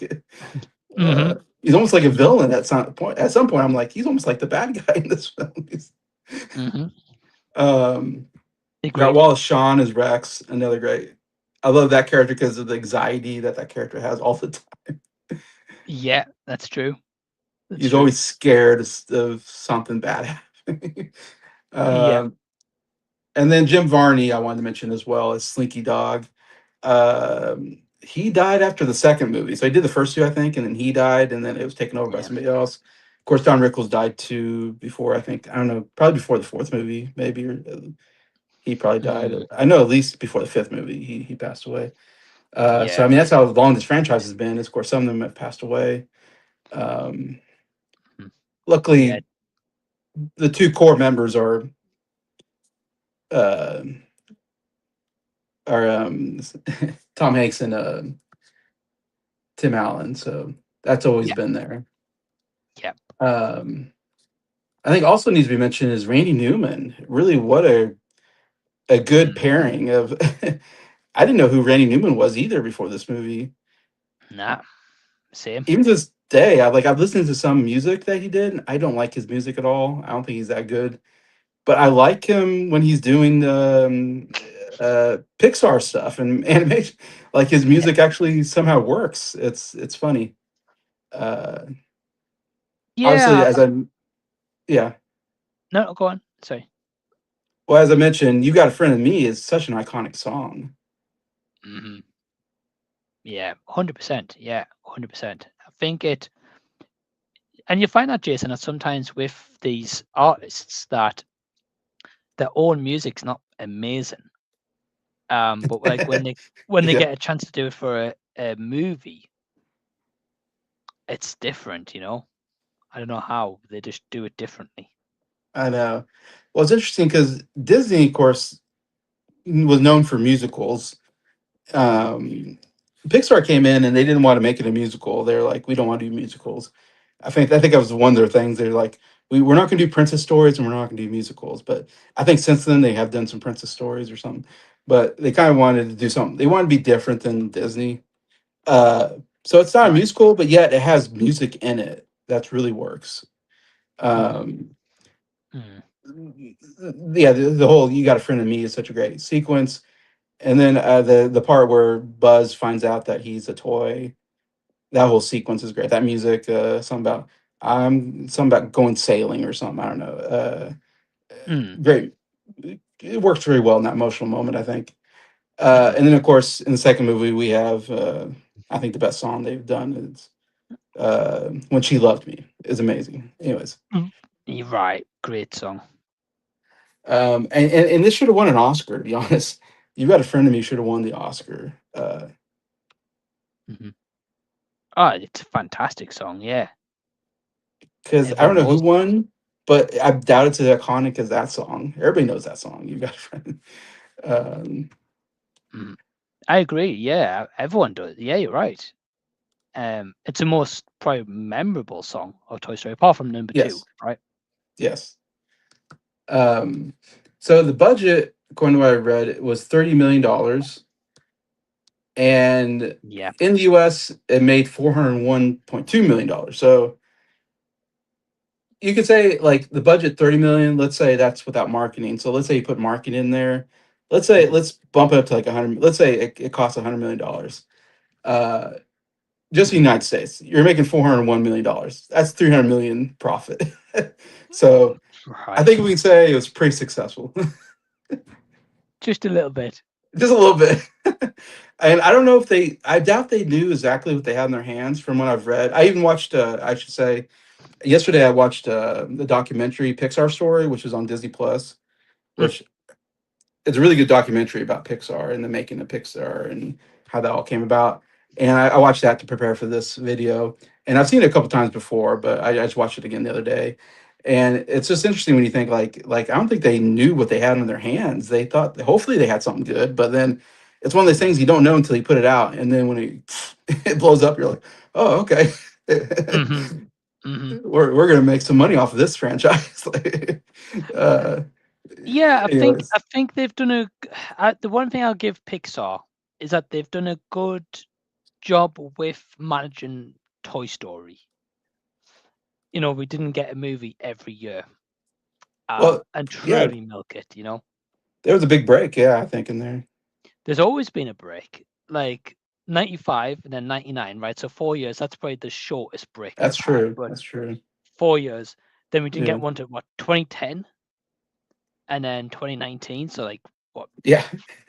Hmm. he's almost like a Hmm. villain at some point. At some point, I'm like, he's almost like the bad guy in this film. Hmm. Um, we got Agreed. Wallace Shawn as Rex, another great. I love that character because of the anxiety that character has all the time. Yeah, that's true. That's He's true. always scared of something bad happening. Yeah. um, and then Jim Varney, I wanted to mention as well as Slinky Dog. He died after the second movie, so he did the first two, I think, and then he died, and then it was taken over by Yeah. somebody else. Of course, Don Rickles died too before. I think I don't know, probably before the fourth movie, maybe. Or, he probably died. Mm. I know at least before the fifth movie, he passed away. So Yeah. I mean, that's how long this franchise has been. Of course, some of them have passed away. Um, Mm. Yeah. Luckily, the two core members uh, are Tom Hanks and Tim Allen. So that's always Yeah. been there. Yeah. Um, I think also needs to be mentioned is Randy Newman. Really, what a good Mm. pairing of. I didn't know who Randy Newman was either before this movie. Nah. Same. Even to this day, I've listened to some music that he did. And I don't like his music at all. I don't think he's that good. But I like him when he's doing Pixar stuff and animation. Like his Yeah. music actually somehow works. It's funny. Uh, Obviously, Yeah. yeah. No, go on. Sorry. Well, as I mentioned, "You Got a Friend in Me" is such an iconic song. Hmm. Yeah. 100%. Yeah. 100%. I think it, and you find that, Jason, that sometimes with these artists that their own music's not amazing. But like when they Yeah, get a chance to do it for a movie, it's different, you know. I don't know how they just do it differently. I know. Well, it's interesting because Disney, of course, was known for musicals. Um, Pixar came in and they didn't want to make it a musical. They're like, we don't want to do musicals. I think that was one of their things. They're like, we're not going to do princess stories and we're not going to do musicals. But I think since then they have done some princess stories or something. But they kind of wanted to do something. They wanted to be different than Disney. Uh, so it's not a Right. musical, but yet it has music in it that really works. Mm. Um, Mm. yeah, the whole "You Got a Friend in Me" is such a great sequence. And then the part where Buzz finds out that he's a toy, that whole sequence is great. That music, something about going sailing or something. I don't know. Mm, Great. It works very well in that emotional moment, I think. mhm, And then, of course, in the second movie, we have I think the best song they've done is "When She Loved Me." Is amazing. Anyways, mm. You're right. Great song. and this should have won an Oscar. To be honest, you got a friend of me should have won the Oscar. Hmm. Oh, it's a fantastic song. Yeah, Because I don't everyone know who knows it. won, but I doubt it's as iconic as that song. Everybody knows that song. You got a friend. Um, Mhm. I agree. Yeah, everyone does. Yeah, you're right. It's the most probably memorable song of Toy Story, apart from number two, yes, right? yes. Um, so the budget, according to what I read, it was $30 million, and Yeah. in the U.S. it made $401.2 million. So you could say like the budget 30 million. Let's say that's without marketing. So let's say you put marketing in there. Hmm. Let's bump it up to like 100. Let's say it costs $100 million. Uh, just the Hmm. United States, you're making $401 million. That's 300 million profit. So I Right. think we can say it was pretty successful. Just a little bit. Just a little bit. And I don't know if I doubt they knew exactly what they had in their hands from what I've read. I even watched, I should say, yesterday I watched the documentary Pixar Story, which is on Disney Plus, Mm, which it's a really good documentary about Pixar and the making of Pixar and how that all came about. And I watched that to prepare for this video. And I've seen it a couple times before, but I just watched it again the other day. And it's just interesting when you think like I don't think they knew what they had in their hands. They thought hopefully they had something good, but then it's one of those things you don't know until you put it out, and then when it it blows up, you're like, oh okay, mhm, mhm. we're gonna make some money off of this franchise. Like, uh, Yeah, anyways, I think they've done the one thing I'll give Pixar is that they've done a good job with managing Toy Story. You know, we didn't get a movie every year, well, and yeah, truly milk it, you know? there was a big break, yeah, I think in there. There's always been a break, like 95 and then 99, right? So 4 years, that's probably the shortest break That's they've had, true. but That's true. 4 years. Then we didn't Yeah. get one to what, 2010 and then 2019, so like what, Yeah.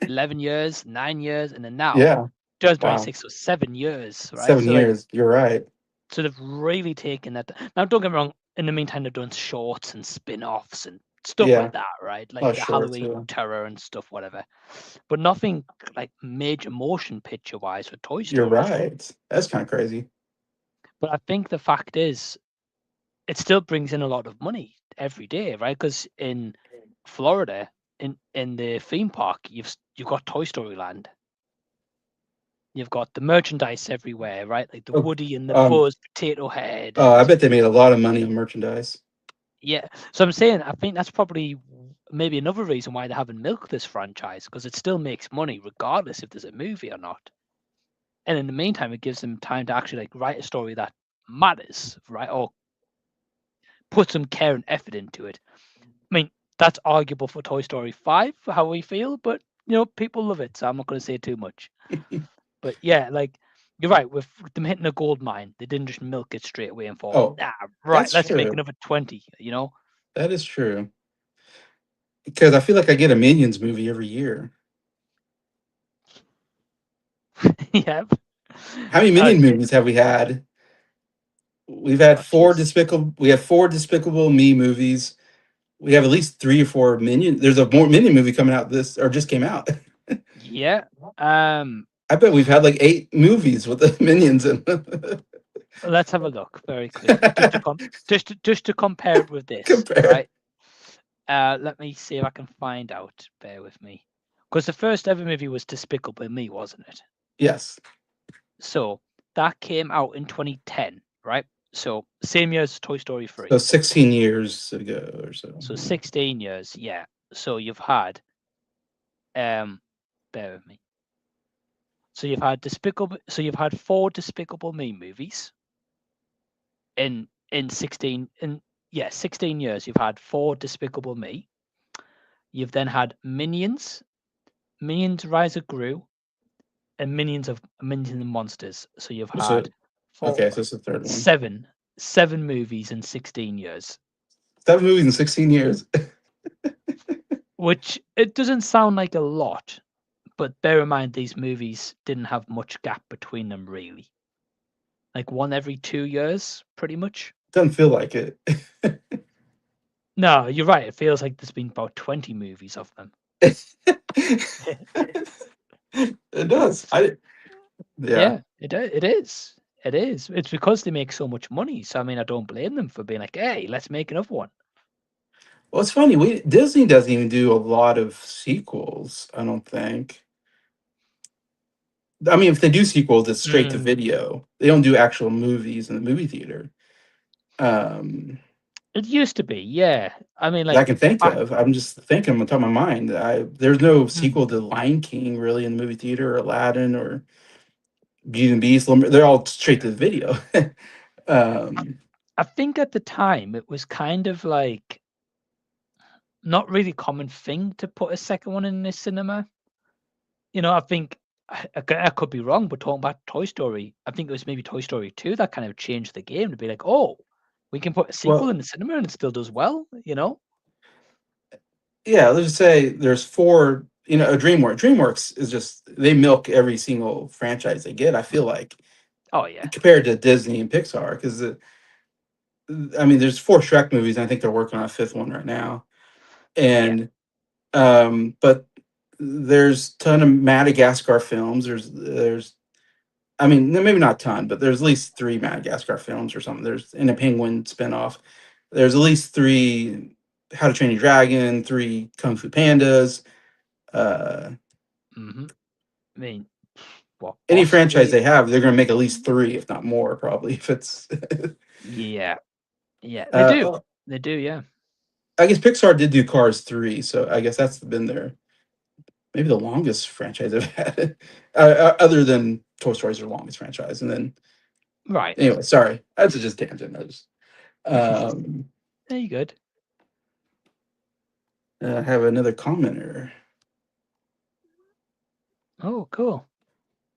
11 years, 9 years, and then now Yeah. Wow. 2026, so 7 years, right? 7 years. You're right. So they've really taken that. Now, don't get me wrong. In the meantime, they've done shorts and spin-offs and stuff like Yeah. that, right? Like Oh, the sure. Halloween Too. Terror and stuff, whatever. But nothing like major motion picture wise for Toy You're Story. right. That's kind of crazy. But I think the fact is, it still brings in a lot of money every day, right? Because in Florida, in the theme park, you've got Toy Story Land. You've got the merchandise everywhere, right? Like the Oh, Woody and the um, Buzz potato head oh, I and bet they made a lot of money on merchandise. yeah. So I'm saying I think that's probably maybe another reason why they haven't milked this franchise because it still makes money regardless if there's a movie or not. And in the meantime, it gives them time to actually like write a story that matters, right? Or put some care and effort into it. I mean, that's arguable for Toy Story 5 for how we feel, but you know, people love it, so I'm not going to say too much. But yeah, like you're right, with them hitting a gold mine, they didn't just milk it straight away and thought, Oh, ah, right, that's let's make true. another 20, you know? That is true. Because I feel like I get a Minions movie every year. Yeah. How many Uh, Minion movies have we had? We've had oh, jeez. We have four Despicable Me movies. We have at least three or four Minion. There's a more Minion movie coming out this or just came out. Yeah. Um, I bet we've had like 8 movies with the Minions in them. let's have a look very quickly, just to compare it with this, Compare. right? Let me see if I can find out. Bear with me, because the first ever movie was Despicable Me, wasn't it? Yes. So that came out in 2010, right? So same year as Toy Story So 3. 16 years ago or so. So 16 years, yeah. So you've had bear with me. So you've had four Despicable Me movies in 16 in yeah, 16 years you've had four Despicable Me. You've then had Minions, Minions: Rise of Gru, and Minions and Monsters. So you've So had okay, four, so it's the third one. seven movies in 16 years. 7 movies in 16 years. Which it doesn't sound like a lot, but bear in mind these movies didn't have much gap between them really. Like one every 2 years, pretty much. Doesn't feel like it. No, you're right. It feels like there's been about 20 movies of them. It does. Yeah. Yeah, it is. It is. It's because they make so much money. So I mean, I don't blame them for being like, "Hey, let's make another one." Well, it's funny. Disney doesn't even do a lot of sequels. I don't think. I mean, if they do sequels, it's straight to Mm, video. They don't do actual movies in the movie theater. Um, it used to be, yeah. I mean, that I like can think back. of. I'm just thinking on top of my mind. There's no Mm, sequel to Lion King really in the movie theater, or Aladdin, or Beauty and the Beast. They're all straight to the video. um, I think at the time it was kind of like not really common thing to put a second one in the cinema. I think I could be wrong, but talking about Toy Story, I think it was maybe Toy Story 2 that kind of changed the game to be like, oh, we can put a sequel well, in the cinema and it still does well. yeah. Let's just say there's four. A DreamWorks. DreamWorks is just they milk every single franchise they get. I feel like Oh yeah, compared to Disney and Pixar, because I mean, there's four Shrek movies, and I think they're working on a fifth one right now. yeah. And but there's ton of Madagascar films. I mean, maybe not ton, but there's at least three Madagascar films or something. There's in a Penguin spinoff. There's at least three How to Train Your Dragon, three Kung Fu Pandas. Uh, Hmm. I mean, what any Boss franchise Baby? they have, they're going to make at least three, if not more, probably. If it's, Yeah, yeah. They do. uh, They do. Yeah. I guess Pixar did do Cars 3, so I guess that's been their maybe the longest franchise I've had, other than Toy Story's their longest franchise. And then Right. anyway, sorry, that's just tangent. Um, There you good. I have another commenter. Oh, cool.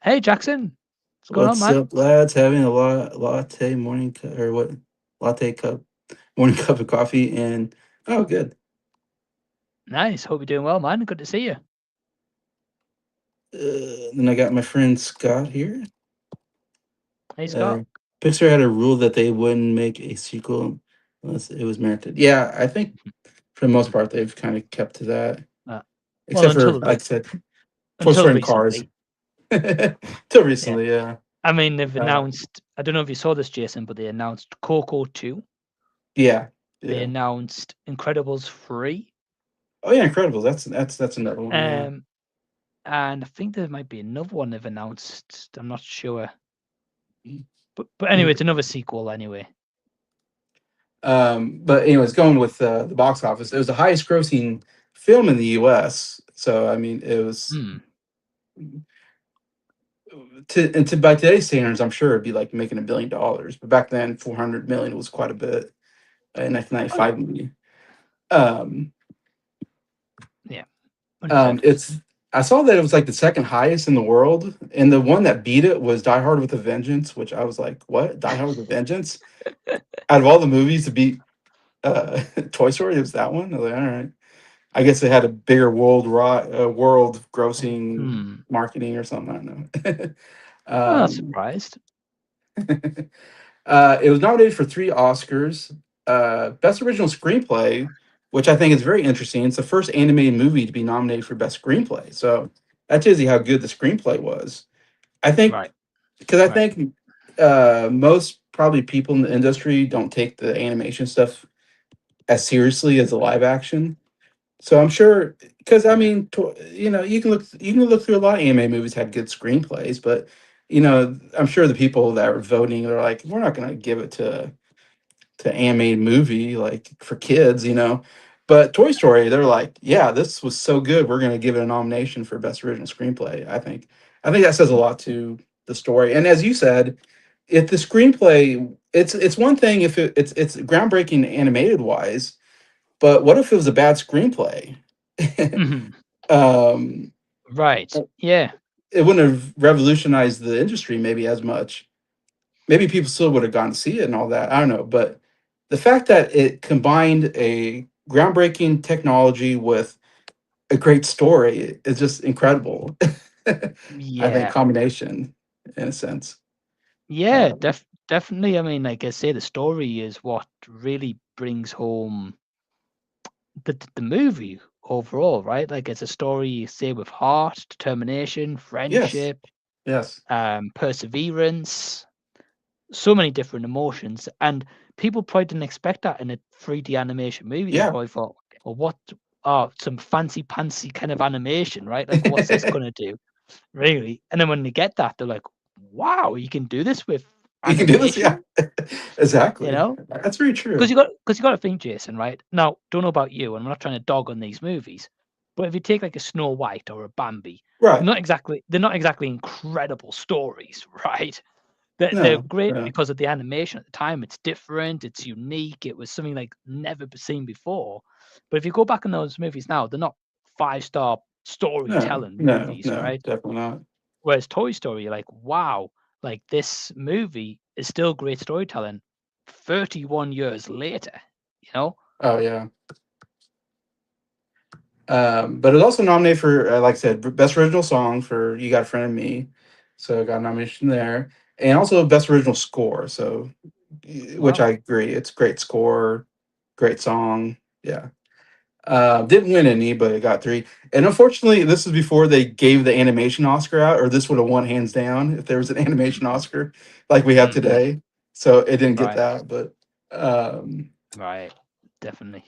Hey, Jackson. What's going on, What's man? up, lads? Having a latte morning or what? Latte cup, morning cup of coffee, and oh, good. Nice. Hope you're doing well, man. Good to see you. Then I got my friend Scott here. Hey, Uh, Scott. Pixar had a rule that they wouldn't make a sequel unless it was merited. Yeah, I think for the most part they've kind of kept to that, Uh, well, except for like I said, Toy until Story and Cars. recently. Till Yeah. recently, yeah. I mean, they've Uh, announced. I don't know if you saw this, Jason, but they announced Coco 2. yeah, They yeah. announced Incredibles 3. Oh yeah, Incredibles. That's another one. Yeah. Um, and I think there might be another one they've announced. I'm not sure. But anyway, it's another sequel anyway. But anyways, going with the box office, it was the highest grossing film in the U.S. So I mean, it was Hmm. by today's standards, I'm sure it'd be like making $1 billion. But back then, 400 million was quite a bit in Oh, 1995 movie. Um, yeah. 100%. it's I saw that it was like the second highest in the world, and the one that beat it was Die Hard with a Vengeance, which I was like, "What? Die Hard with a Vengeance?" Out of all the movies to beat Toy Story, it was that one. I was like, "All right." I guess it had a bigger world grossing Hmm. marketing or something. I don't know. I'm not um, surprised. it was nominated for 3 Oscars. Best Original Screenplay, which I think is very interesting. It's the first animated movie to be nominated for Best Screenplay. So that tells you how good the screenplay was. I think Right. because I Right. think most probably people in the industry don't take the animation stuff as seriously as the live action. So I'm sure because I Yeah. mean, you can look through a lot of anime movies had good screenplays, but I'm sure the people that were voting are like, we're not going to give it to animated movie like for kids. But Toy Story, they're like, yeah, this was so good, we're going to give it a nomination for best original screenplay. I think that says a Mm. lot to the story. And as you said, if the screenplay, it's one thing if it's groundbreaking animated wise, but what if it was a bad screenplay? Mhm. um, Right. Yeah. It wouldn't have revolutionized the industry maybe as much. Maybe people still would have gone to see it and all that. I don't know, but the fact that it combined a groundbreaking technology with a great story is just incredible. I think Yeah. combination in a sense. Yeah, Um, definitely. I mean, like I say, the story is what really brings home the movie overall, right? Like it's a story, say, with heart, determination, yes, friendship, yes, perseverance, so many different emotions. And people probably didn't expect that in a 3D animation movie. They yeah. probably thought, well, what? Oh, some fancy pantsy kind of animation, right? Like, what's this gonna do? Really? And then when they get that, they're like, wow, you can do this with You can do this, yeah. animation, you Exactly. know? That's very Because true. you got to think, Jason, right? Now, don't know about you, and I'm not trying to dog on these movies, but if you take like a Snow White or a Bambi, Right. they're not exactly incredible stories, right? They're No, great no. because of the animation at the time. It's different, it's unique. It was something like never seen before. But if you go back in those movies now, they're not five-star No, storytelling no, movies, no, right? definitely not. Whereas Toy Story, you're like, wow, like this movie is still great storytelling 31 years later, you know? Oh, yeah. But it was also nominated for, like I said, Best Original Song for "You Got a Friend in Me," so it got a nomination there, and also Best Original Score. So, which Wow. I agree, it's great score, great song. Yeah, didn't win any, but it got three. And unfortunately, this is before they gave the animation Oscar out, or this would have won hands down if there was an animation Oscar like we have Mhm. today. So it didn't get Right, that, but. Um, right. Definitely.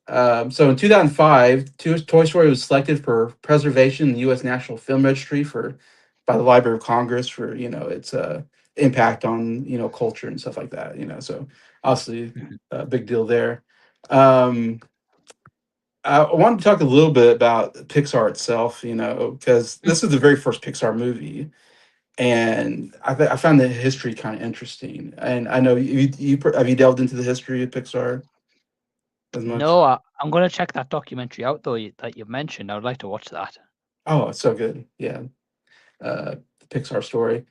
So in 2005, Toy Story was selected for preservation in the U.S. National Film Registry for by the Library of Congress for its impact on culture and stuff like that. So obviously Mhm. a big deal there. Um, I wanted to talk a little bit about Pixar itself, because Mm. this is the very first Pixar movie, and I found the history kind of interesting. And I know have you delved into the history of Pixar as much? No, I'm gonna check that documentary out though that you mentioned. I would like to watch that. Oh, it's so good. Yeah. The Pixar story.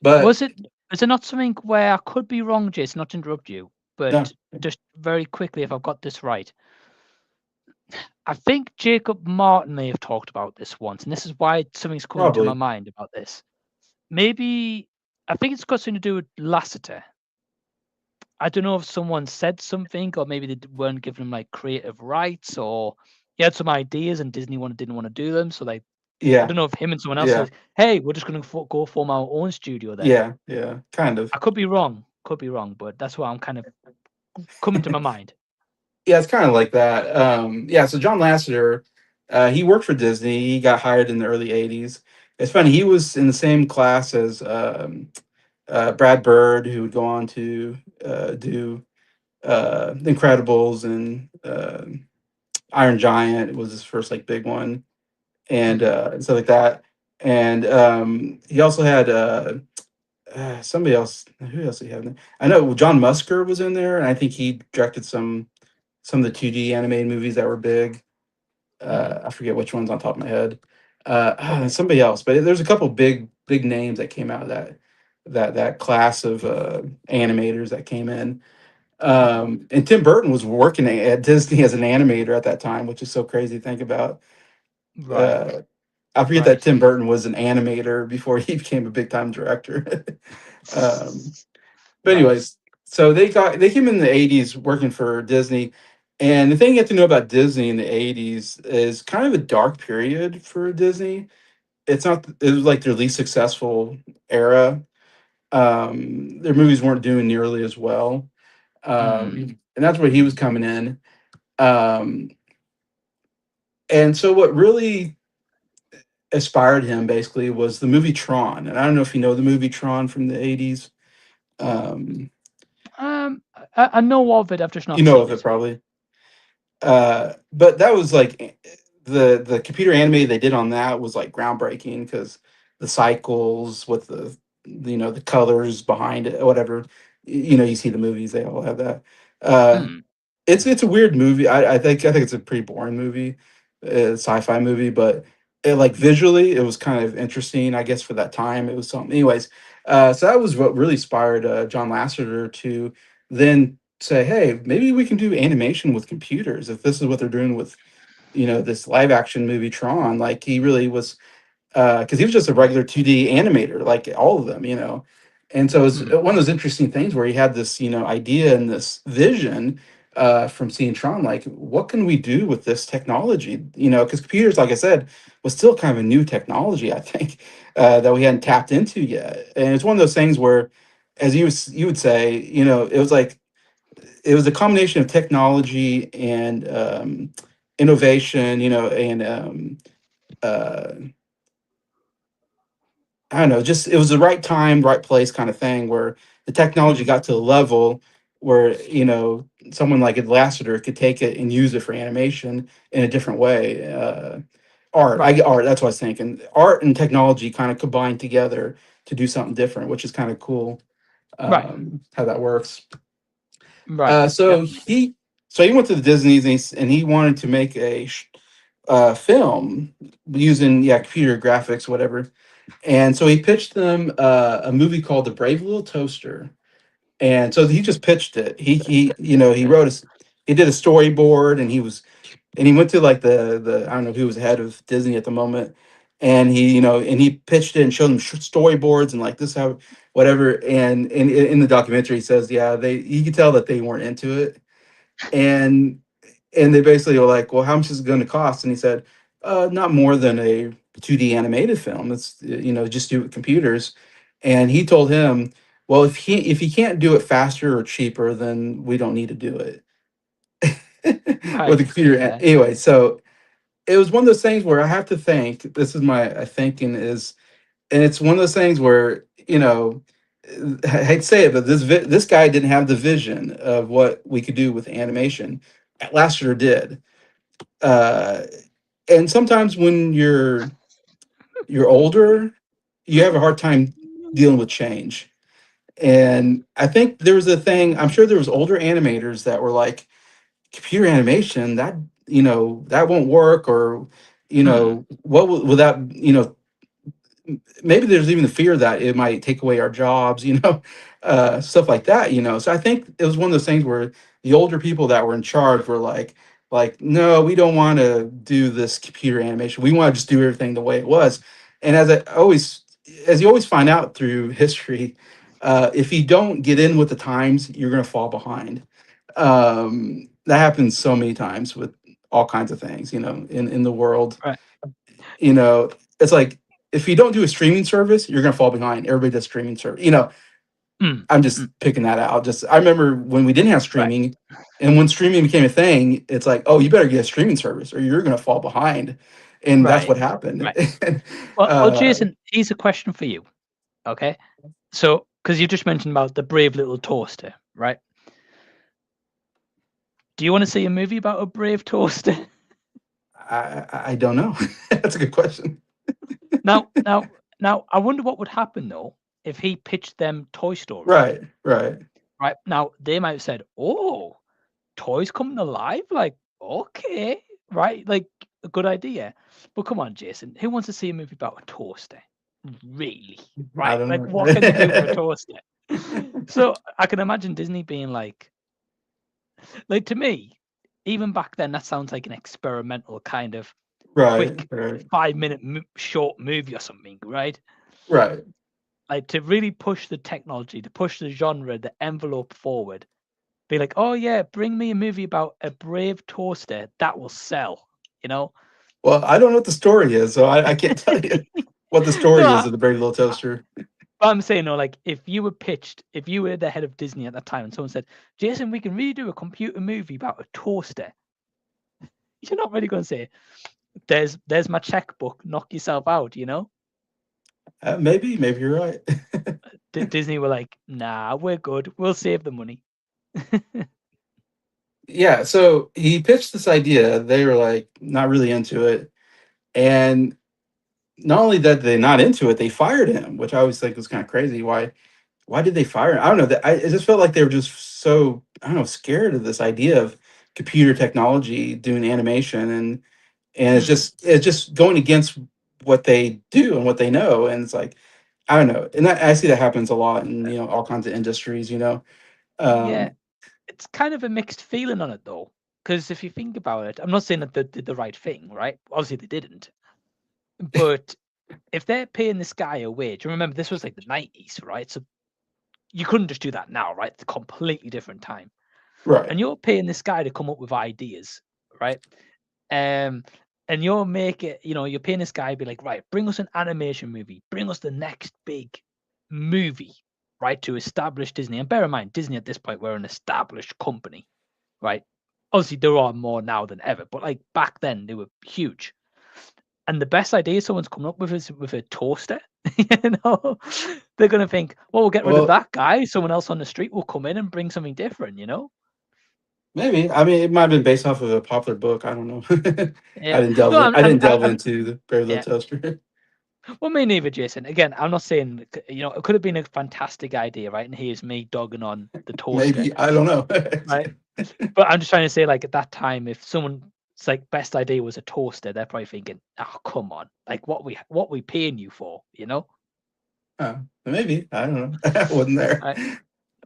But Was it is it not something where I could be wrong, Jason, not to interrupt you, no, but just very quickly if I've got this right. I think Jacob Martin may have talked about this once, and this is why something's coming to my probably. mind about this. Maybe I think it's got something to do with Lasseter. I don't know if someone said something, or maybe they weren't giving him like creative rights, or he had some ideas and Disney didn't want to do them. So like, I Yeah, don't know if him and someone else yeah, said, "Hey, we're just going to go form our own studio." Then yeah, yeah, kind of. I could be wrong, but that's what I'm kind of coming to my mind. Yeah, it's kind of like that. Yeah, so John Lasseter, he worked for Disney. He got hired in the early '80s. It's funny. He was in the same class as Brad Bird, who would go on to do The Incredibles and Iron Giant was his first like big one, and Hmm. stuff like that. And he also had somebody else. Who else did he have in there? I know John Musker was in there, and I think he directed some of the 2D animated movies that were big. Hmm. I forget which ones on top of my head. Okay. Somebody else, but there's a couple big names that came out of that class of animators that came in. Hmm. And Tim Burton was working at Disney as an animator at that time, which is so crazy to think about. Right. Uh, I forget that Right. Tim Burton was an animator before he became a big time director. um, but Right. anyways, so they came in the '80s working for Disney, and the thing you have to know about Disney in the '80s is kind of a dark period for Disney. It's not it was like their least successful era. Their movies weren't doing nearly as well, Mm. and that's where he was coming in. Um, and so what really inspired him basically was the movie Tron. And I don't know if you know the movie Tron from the '80s. Um, I know of it. I've just you not know seen of it it. probably. But that was like the computer anime they did on that was like groundbreaking because the cycles with the colors behind it, whatever. You see the movies, they all have that. Uh, Hmm. it's a weird movie. I think it's a pretty boring movie, sci-fi movie, but like visually, it was kind of interesting, I guess, for that time. It was something. Anyways, so that was what really inspired John Lasseter to then say, "Hey, maybe we can do animation with computers if this is what they're doing with this live action movie Tron." Like he really was because he was just a regular 2D animator, like all of them, And so it's Mm. one of those interesting things where he had this, idea and this vision from seeing Tron, like, what can we do with this technology? Because computers, like I said, was still kind of a new technology, I think, that we hadn't tapped into yet. And it's one of those things where, as you would say, it was a combination of technology and innovation, and uh, I don't know, just it was the right time, right place kind of thing where the technology Mm. got to a level where, someone like a Lasseter could take it and use it for animation in a different way. Right. Art, that's what I was thinking. Art and technology kind of combined together to do something different, which is kind of cool, Right. how that works. Right. Uh, Yep. so he so he went to the Disney's and he wanted to make a film using computer graphics, whatever. And so he pitched them a movie called The Brave Little Toaster. And so he just pitched it. He wrote he did a storyboard, and he went to like the I don't know who was head of Disney at the moment, and he pitched it and showed them storyboards and like this how whatever. And in the documentary, he says, yeah, they you could tell that they weren't into it, and they basically were like, well, how much is it going to cost? And he said, not more than a 2D animated film. It's just do it with computers. And he told him, well, if he can't do it faster or cheaper, then we don't need to do it with the Right. computer. Yeah. Anyway, so it was one of those things where I have to think. This is my thinking is, and it's one of those things where I hate to say it, but this guy didn't have the vision of what we could do with animation. Lasseter did, uh, and sometimes when you're older, you have a hard time dealing with change. And I think there was a thing. I'm sure there was older animators that were like, computer animation that that won't work, or Mm. what will that maybe there's even the fear that it might take away our jobs, stuff like that. So I think it was one of those things where the older people that were in charge were like, no, we don't want to do this computer animation. We want to just do everything the way it was. And as you always find out through history, if you don't get in with the times, you're going to fall behind. That happens so many times with all kinds of things, in the world. Right. you know, it's like if you don't do a streaming service, you're gonna fall behind. Everybody does streaming service. Mm. I'm Mm. just picking that out. Just I remember when we didn't have Right. streaming, and when streaming became a thing, it's like, oh, you better get a streaming service or you're gonna fall behind, and that's Right. what happened. Right. Well, uh, Jason, here's a question for you. Okay. So, because you just mentioned about the brave little toaster, right? Do you want to see a movie about a brave toaster? I don't know. That's a good question. Now, now, now, I wonder what would happen though if he pitched them Toy Story. Right, right. Right now, they might have said, "Oh, toys coming alive, like okay, right, like a good idea." But come on, Jason, who wants to see a movie about a toaster? Really, I right? don't Like, what can you do with a know. toaster? So I can imagine Disney being like to me, even back then, that sounds like an experimental kind of Right, quick right, 5 minute short movie or something, right? right. Like to really push the technology, to push the genre, the envelope forward. Be like, oh yeah, bring me a movie about a brave toaster that will sell. You know? Well, I don't know what the story is, so I can't tell you what the No, story is of the Brave Little Toaster. but I'm saying, no, like if you were pitched, if you were the head of Disney at that time, and someone said, Jason, we can really do a computer movie about a toaster. You're not really going to say, there's my checkbook, knock yourself out. You know? Maybe you're right. Disney were like, nah, we're good. We'll save the money. Yeah, so he pitched this idea. They were like not really into it, and not only that they not into it, they fired him, which I always think was kind of crazy. Why did they fire him? I don't know. It just felt like they were just so I don't know scared of this idea of computer technology doing animation, and Mm, it's just going against. what they do and what they know, and it's like I don't know, and I see that happens a lot in all kinds of industries. Yeah, Um, it's kind of a mixed feeling on it though, because if you think about it, I'm not saying that they did the right thing, right? Obviously they didn't, but if they're paying this guy a wage, and remember this was like the 90s, right? So you couldn't just do that now, right? It's a completely different time. right. And you're paying this guy to come up with ideas, right? Um, and you're paying this guy be like, right, bring us an animation movie, bring us the next big movie, right, to establish Disney. And bear in mind, Disney at this point were an established company, right? Obviously, there are more now than ever, but like back then, they were huge. And the best idea someone's coming up with is with a toaster. you know, they're gonna think, well, we'll get rid of Well, that guy. Someone else on the street will come in and bring something different. maybe. I mean, it might have been based off of a popular book. I don't know. Yeah. No, I didn't delve into the Brave Little yeah. Toaster. Well, me neither, Jason. Again, I'm not saying it could have been a fantastic idea, right? And here's me dogging on the toaster, Maybe I don't know. right? But I'm just trying to say, like at that time, if someone's like best idea was a toaster, they're probably thinking, "Oh, come on! Like what we paying you for?" Maybe I don't know. I wasn't there. Right?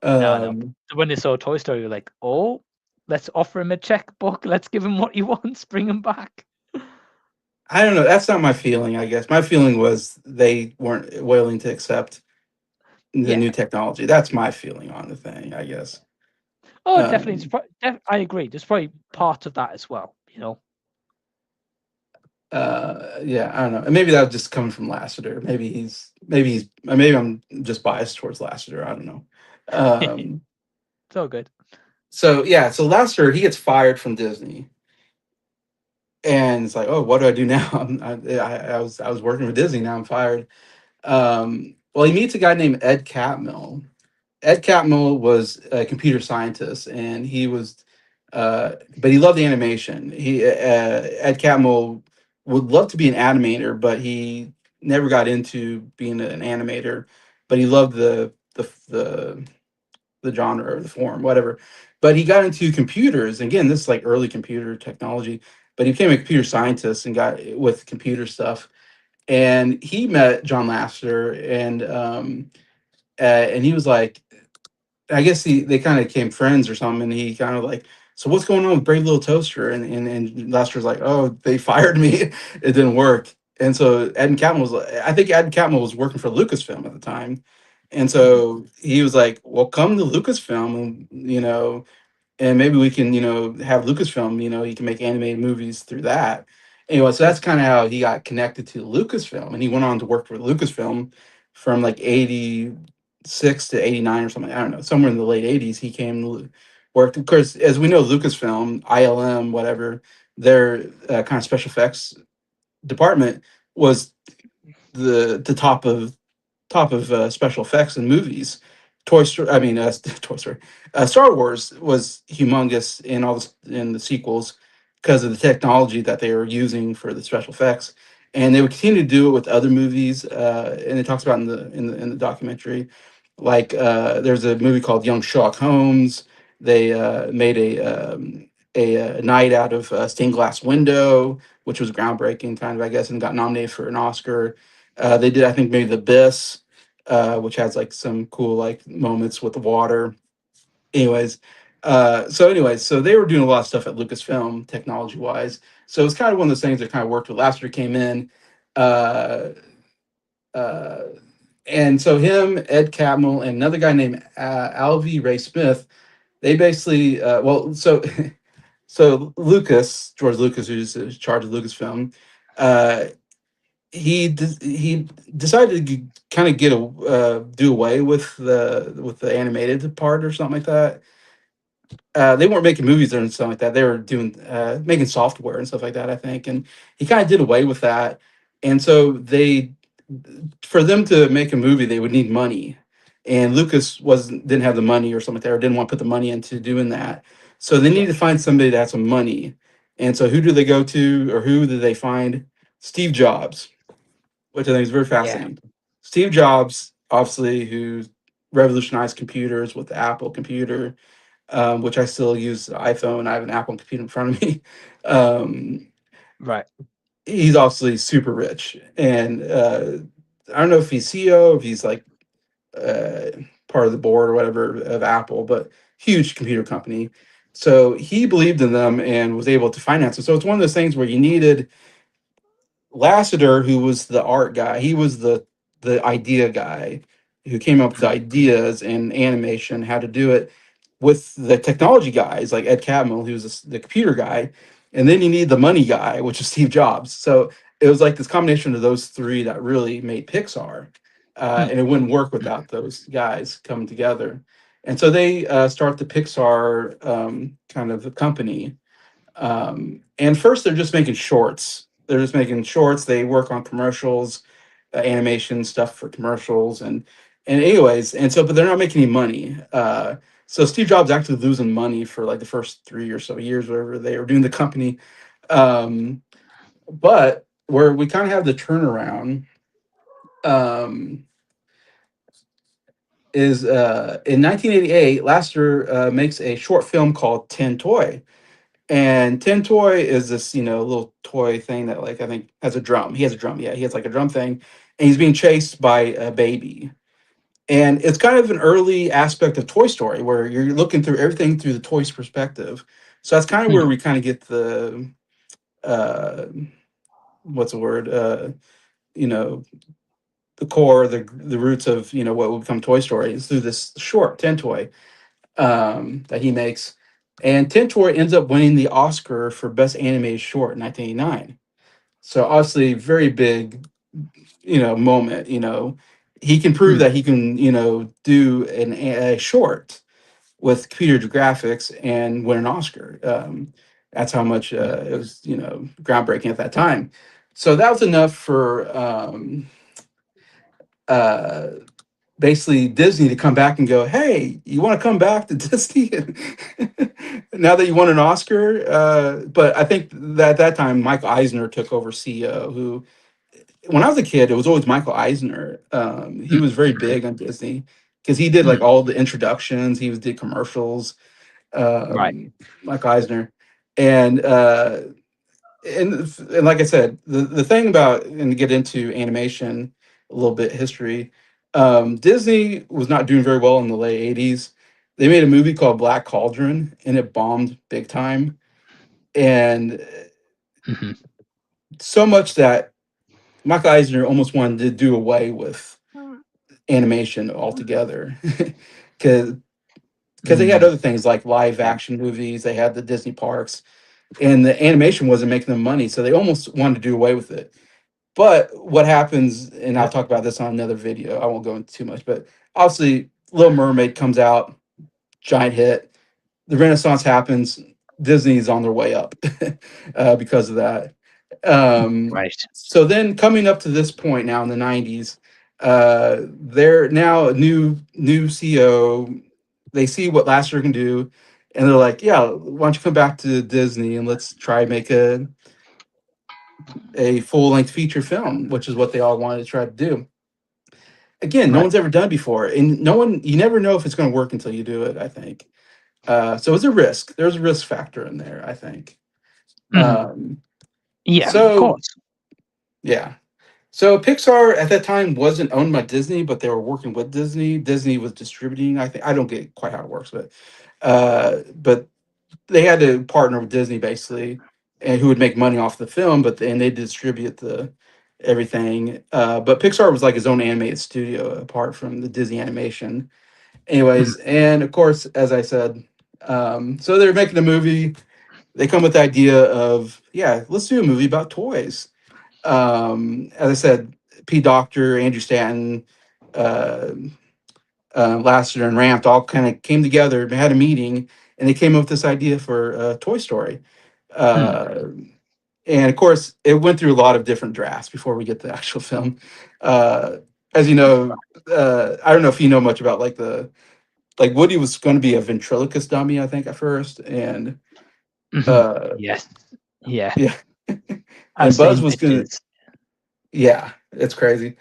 No, no. Um, But when they saw Toy Story, you're like, "Oh, let's offer him a checkbook. Let's give him what he wants. Bring him back." I don't know. That's not my feeling. I guess my feeling was they weren't willing to accept the Yeah. new technology. That's my feeling on the thing. I guess. Oh, definitely. Um, I agree. There's probably part of that as well. yeah, I don't know. And maybe that was just coming from Lasseter. Maybe I'm just biased towards Lasseter. I don't know. Um, It's all good. so yeah, so Lasseter he gets fired from Disney, and it's like, oh, what do I do now? I was working for Disney. Now I'm fired. Well, he meets a guy named Ed Catmull. Ed Catmull was a computer scientist, and but he loved the animation. Ed Catmull would love to be an animator, but he never got into being an animator. But he loved the genre or the form, whatever. But he got into computers. Again, this is like early computer technology. But he became a computer scientist and got with computer stuff. And he met John Lasseter, and he was like, I guess they kind of became friends or something, and he kind of like, so what's going on with Brave Little Toaster? And Lester's like, oh, they fired me, it didn't work. And so I think Ed Catmull was working for Lucasfilm at the time, and Mhm. so he was like, well, come to Lucasfilm, and maybe we can, have Lucasfilm, he can make animated movies through that. Anyway, so that's kind of how he got connected to Lucasfilm, and he went on to work for Lucasfilm from like 86 to 89 or something. I don't know, somewhere in the late 80s. He came to worked, of course, as we know, Lucasfilm, ILM, whatever, their kind of special effects department was the top of special effects in movies. Toy Story, I mean, Toy Story, Star Wars was humongous in the sequels because of the technology that they were using for the special effects, and they would continue to do it with other movies. And it talks about in the documentary, like there's a movie called Young Sherlock Holmes. They made a night out of stained glass window, which was groundbreaking, kind of, I guess, and got nominated for an Oscar. They did, I think, maybe The Abyss, which has like some cool like moments with the water. Anyways, so they were doing a lot of stuff at Lucasfilm technology wise. So it's kind of one of those things that kind of worked. With Lasseter came in, uh, uh, and so him, Ed Catmull, and another guy named Alvy Ray Smith. They basically, so George Lucas, who's in charge of Lucasfilm, uh, he decided to kind of do away with the animated part or something like that. They weren't making movies or something like that. They were doing making software and stuff like that, I think. And he kind of did away with that. And so for them to make a movie, they would need money. And Lucas didn't have the money or something like that, or didn't want to put the money into doing that. So they Yeah. needed to find somebody that had some money. And so who do they go to, or who did they find? Steve Jobs, which I think is very Yeah. fascinating. Steve Jobs, obviously, who revolutionized computers with the Apple computer, which I still use the iPhone. I have an Apple computer in front of me. Um, Right. he's obviously super rich, and I don't know if he's CEO, if he's like uh, part of the board or whatever of Apple, but huge computer company. So he believed in them and was able to finance it. So it's one of those things where you needed Lasseter, who was the art guy. He was the idea guy who came up with the Mm, ideas and animation, how to do it, with the technology guys like Ed Catmull, who's the computer guy, and then you need the money guy, which is Steve Jobs. So it was like this combination of those three that really made Pixar, mm, and it wouldn't work mm, without those guys coming together. And so they start the Pixar kind of company, and first, they're just making shorts. They're just making shorts. They work on commercials, animation stuff for commercials, and anyways, and so but they're not making any money. So Steve Jobs actually losing money for like the first 3 or so years, whatever they were doing the company. Um, but where we kind of have the turnaround um, is in 1988, Lasseter makes a short film called Tin Toy. And Tin Toy is this, little toy thing that like I think has a drum. He has a drum, yeah. He has like a drum thing, and he's being chased by a baby. And it's kind of an early aspect of Toy Story where you're looking through everything through the toy's perspective. So that's kind of where mm. we kind of get the uh what's the word? You know, the core, the roots of, what will become Toy Story is through this short Tin Toy that he makes. And Tin Toy ends up winning the Oscar for Best Animated Short in 1989. So obviously, very big, moment. He can prove Mm, that he can, do a short with computer graphics and win an Oscar. That's how much mm. it was, groundbreaking at that time. So that was enough for uh, basically Disney to come back and go, "Hey, you want to come back to Disney now that you won an Oscar?" But I think that at that time, Michael Eisner took over CEO. Who, when I was a kid, it was always Michael Eisner. He Mm, was very mhm, big on Disney because he did like mm. all the introductions. He was did commercials. Right. Michael Eisner, and and like I said, the thing about, and to get into animation a little bit history, Disney was not doing very well in the late '80s. They made a movie called Black Cauldron, and it bombed big time, and Mhm. so much that Michael Eisner almost wanted to do away with animation altogether, because they had Mm, other things like live yeah. action movies. They had the Disney parks, and the animation wasn't making them money, so they almost wanted to do away with it. But what happens, and I'll Yeah. talk about this on another video. I won't go into too much, but obviously, Little Mermaid comes out, giant hit. The Renaissance happens. Disney's on their way up because of that. Right. So then, coming up to this point now in the '90s, they're now a new CEO. They see what Lasseter can do, and they're like, "Yeah, why don't you come back to Disney and let's try make a full length feature film," which is what they all wanted to try to do. Again, no Right. one's ever done it before, and you never know if it's going to work until you do it. I think so. It's a risk. There's a risk factor in there. I think. Mhm. Um, Yeah, of so course. yeah, so Pixar at that time wasn't owned by Disney, but they were working with Disney. Disney was distributing. I think I don't get quite how it works, but they had to partner with Disney basically, and who would make money off the film, and they distribute the everything. But Pixar was like his own animated studio apart from the Disney animation. Mm, Anyways, and of course, as I said, so they're making a movie. They come with the idea of, yeah, let's do a movie about toys. As I said, P. Doctor, Andrew Stanton, uh, Lasseter, and Ramped all kind of came together, had a meeting, and they came up with this idea for Toy Story. mm. Uh, and of course, it went through a lot of different drafts before we get to the actual film. Uh, as you know, I don't know if you know much about like Woody was going to be a ventriloquist dummy, I think, at first, and Mhm. uh, Yes. Yeah. yeah, I've and Buzz seen was gonna, pictures. yeah, it's crazy.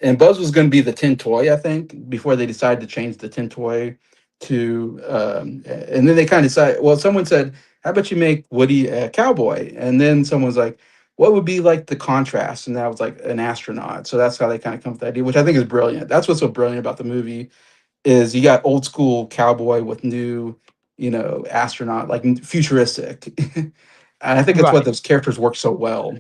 And Buzz was going to be the tin toy, I think, before they decided to change the tin toy to. And then they kind of decided. Well, someone said, "How about you make Woody a cowboy?" And then someone was like, what would be like the contrast, and that was like an astronaut. So that's how they kind of come with the idea, which I think is brilliant. That's what's so brilliant about the movie is you got old school cowboy with new, astronaut, like futuristic. And I think it's what Right. those characters work so well,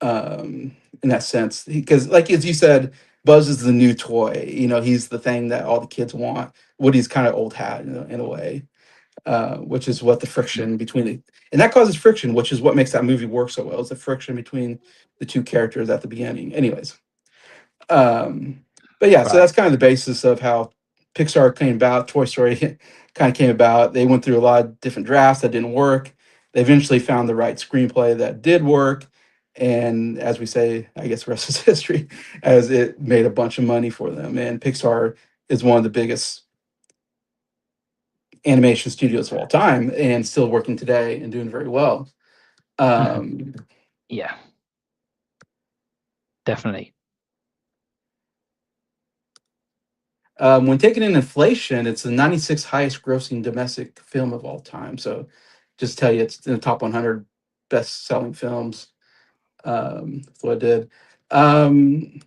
in that sense. Because, like as you said, Buzz is the new toy. He's the thing that all the kids want. Woody's kind of old hat in a way, which is what the Mm. friction between the and that causes friction, which is what makes that movie work so well. Is the friction between the two characters at the beginning. Anyways, um, but yeah, so Right. that's kind of the basis of how Pixar came about. Toy Story kind of came about. They went through a lot of different drafts that didn't work. They eventually found the right screenplay that did work. And as we say, I guess the rest is history, as it made a bunch of money for them. And Pixar is one of the biggest animation studios of all time and still working today and doing very well. Mhm. Um, Yeah, definitely. When taking in inflation, it's the 96th highest grossing domestic film of all time. So just tell you, it's in the top 100 best selling films. That's what I did. Um,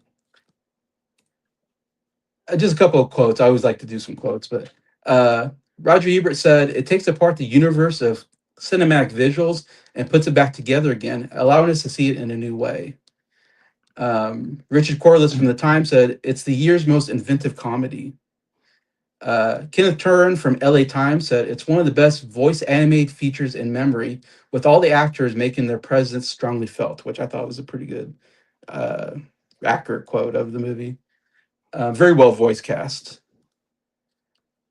just a couple of quotes. I always like to do some quotes, but uh, Roger Ebert said, "It takes apart the universe of cinematic visuals and puts it back together again, allowing us to see it in a new way." Richard Corliss from Mm. the Times said, "It's the year's most inventive comedy." Kenneth Turan from LA Times said, "It's one of the best voice animated features in memory, with all the actors making their presence strongly felt," which I thought was a pretty good, uh, accurate quote of the movie. Very well voice cast.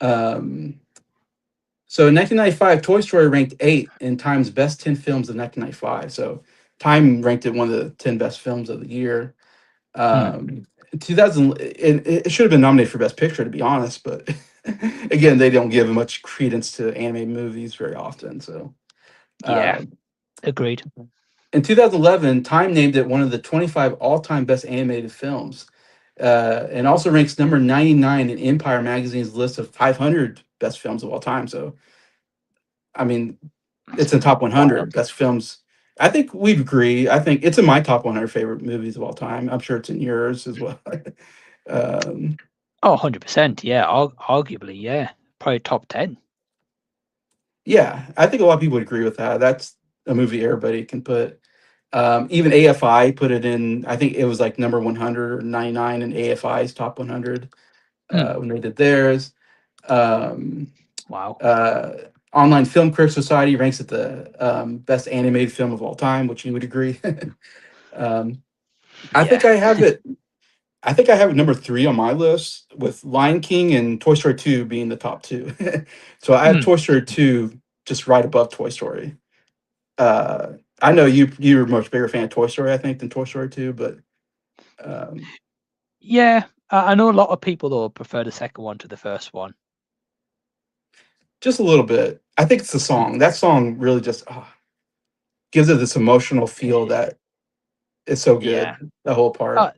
Um, so in 1995, Toy Story ranked 8 in Time's best 10 films of 1995. So Time ranked it one of the 10 best films of the year. Mm. In 2000, it should have been nominated for Best Picture, to be honest, but again, they don't give much credence to animated movies very often. So, Yeah, uh, agreed. in 2011, Time named it one of the 25 all-time best animated films, and also ranks number 99 in Empire magazine's list of 500 best films of all time. So, I mean, That's it's in top wild. 100 best films. I think we'd agree. I think it's in my top 100 favorite movies of all time. I'm sure it's in yours as well. um, Oh, 100%. Yeah, arguably, yeah. Probably top 10. yeah, I think a lot of people would agree with that. That's a movie everybody can put. Even AFI put it in. I think it was like number 199 in AFI's top 100 Mm. when they did theirs. Um, Wow. uh, Online Film Critics Society ranks it the best animated film of all time, which you would agree. um, I Yeah. think I have it. I think I have it number 3 on my list, with Lion King and Toy Story 2 being the top two. So I have Mm. Toy Story 2 just right above Toy Story. Uh, I know you're a much bigger fan of Toy Story, I think, than Toy Story 2, but um, Yeah, I know a lot of people though prefer the second one to the first one. just a little bit. I think it's the Mm. song. That song really just gives it this emotional feel Eh, that is so Yeah. good. The whole part. Uh,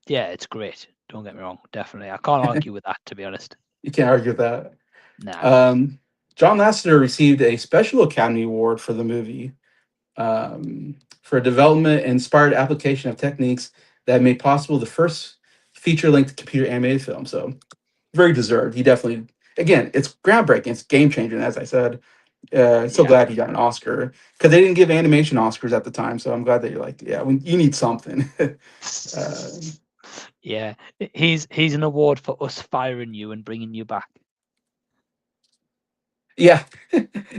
yeah, it's great. Don't get me wrong. Definitely. I can't argue with that, to be honest. You can't argue with that. Nah. Um, John Lasseter received a special Academy Award for the movie, for a development and inspired application of techniques that made possible the first feature-length computer animated film. So very deserved. He definitely, again, it's groundbreaking. It's game changing, as I said. So Yeah. glad he got an Oscar, because they didn't give animation Oscars at the time. So I'm glad that you're like, yeah, you need something. uh, Yeah. He's an award for us firing you and bringing you back. yeah,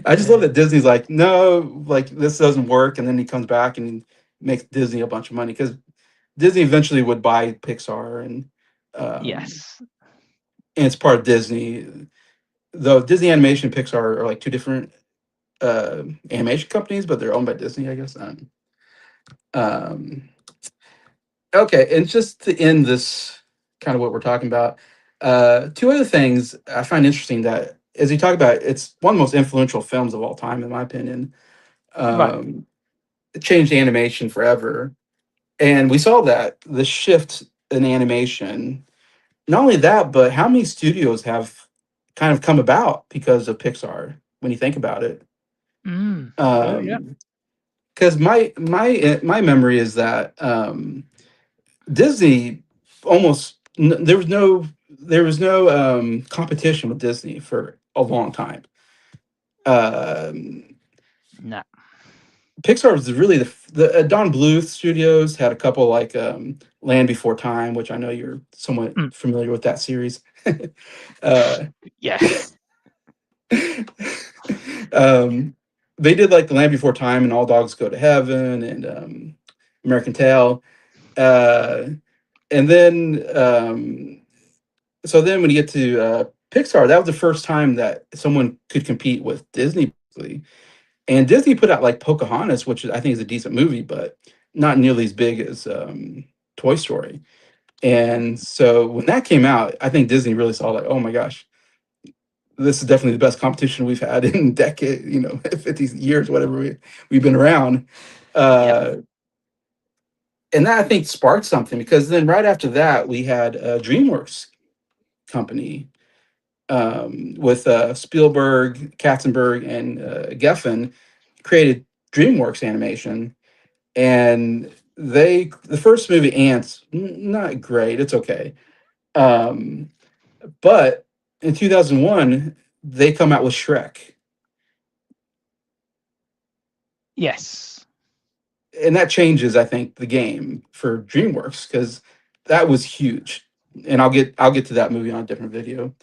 I just love Yeah. that Disney's like, no, like this doesn't work, and then he comes back and makes Disney a bunch of money, because Disney eventually would buy Pixar, um, Yes. and it's part of Disney. Though Disney Animation and Pixar are like two different animation companies, but they're owned by Disney, I guess. Um, okay, and just to end this kind of what we're talking about, two other things I find interesting that, as you talk about, it's one of the most influential films of all time, in my opinion. Right. Um, it changed animation forever, and we saw that the shift in animation. Not only that, but how many studios have kind of come about because of Pixar? When you think about it, Mm. True. Yeah. um, because my memory is that Disney there was no competition with Disney for a long time. Um, Nah. Pixar was really the Don Bluth Studios had a couple like Land Before Time, which I know you're somewhat Mm. familiar with that series. uh, Yes. um, they did like The Land Before Time and All Dogs Go to Heaven and American Tail, uh, and then so then when you get to Pixar, that was the first time that someone could compete with Disney. Basically. And Disney put out like Pocahontas, which I think is a decent movie, but not nearly as big as Toy Story. And so when that came out, I think Disney really saw like, oh my gosh, this is definitely the best competition we've had in decade, 50 years, whatever we've been around. Yep. Uh, and that I think sparked something because then right after that we had DreamWorks company with Spielberg, Katzenberg, and Geffen created DreamWorks Animation, and the first movie Ants not great, it's okay, um, but in 2001 they come out with Shrek, Yes. and that changes I think the game for DreamWorks because that was huge, and I'll get to that movie on a different video.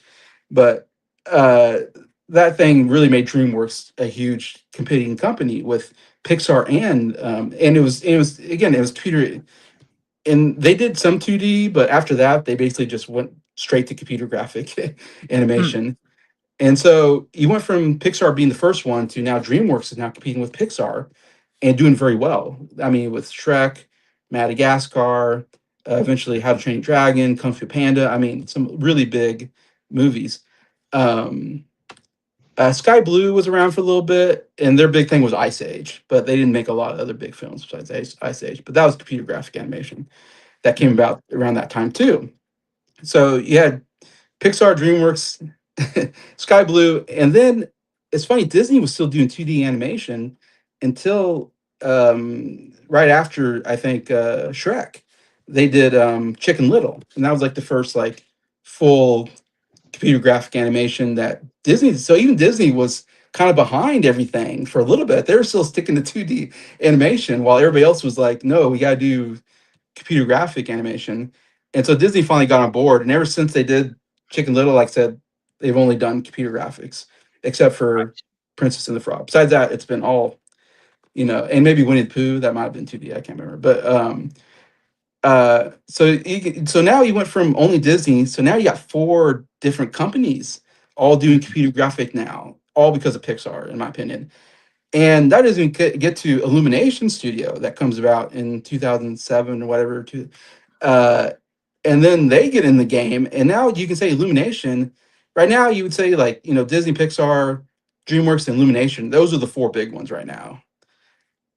But uh, that thing really made DreamWorks a huge competing company with Pixar and it was again it was computer, and they did some 2D, but after that they basically just went straight to computer graphic Mm. animation. And so you went from Pixar being the first one to now DreamWorks is now competing with Pixar and doing very well. I mean, with Shrek, Madagascar, eventually How to Train Your Dragon, Kung Fu Panda. I mean, some really big movies. Um, Sky Blue was around for a little bit, and their big thing was Ice Age, but they didn't make a lot of other big films besides Ice Age. But that was computer graphic animation that came Mm. about around that time too. So you had Pixar, DreamWorks, Sky Blue, and then it's funny Disney was still doing 2D animation until right after I think Shrek. They did Chicken Little, and that was like the first like full computer graphic animation that Disney. So even Disney was kind of behind everything for a little bit. They were still sticking to 2D animation while everybody else was like, no, we got to do computer graphic animation. And so Disney finally got on board. And ever since they did Chicken Little, like I said, they've only done computer graphics, except for Right. Princess and the Frog. Besides that, it's been all, and maybe Winnie the Pooh, that might have been 2D, I can't remember. But so now you went from only Disney, so now you got four different companies all doing Mm. computer graphic now, all because of Pixar, in my opinion. And that doesn't get to Illumination Studio that comes about in 2007 or whatever. Uh, and then they get in the game, and now you can say Illumination. Right now, you would say like Disney, Pixar, DreamWorks, and Illumination. Those are the four big ones right now,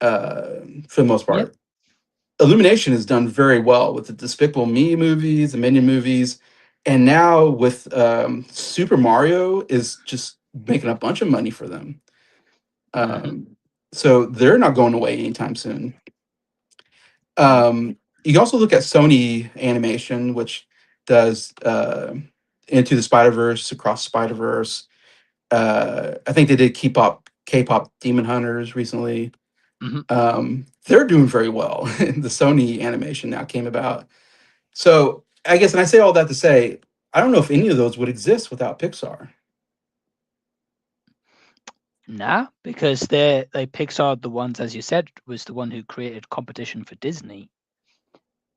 for the most Yep. part. Illumination has done very well with the Despicable Me movies, the Minion movies, and now with Super Mario is just making a bunch of money for them. Hmm. So they're not going away anytime soon. Mm. You can also look at Sony Animation, which does Into the Spider Verse, Across Spider Verse. I think they did K-pop Demon Hunters recently. Hmm. They're doing very well. The Sony animation now came about. So I guess, and I say all that to say, I don't know if any of those would exist without Pixar. Nah, because they're like Pixar, the ones as you said, was the one who created competition for Disney,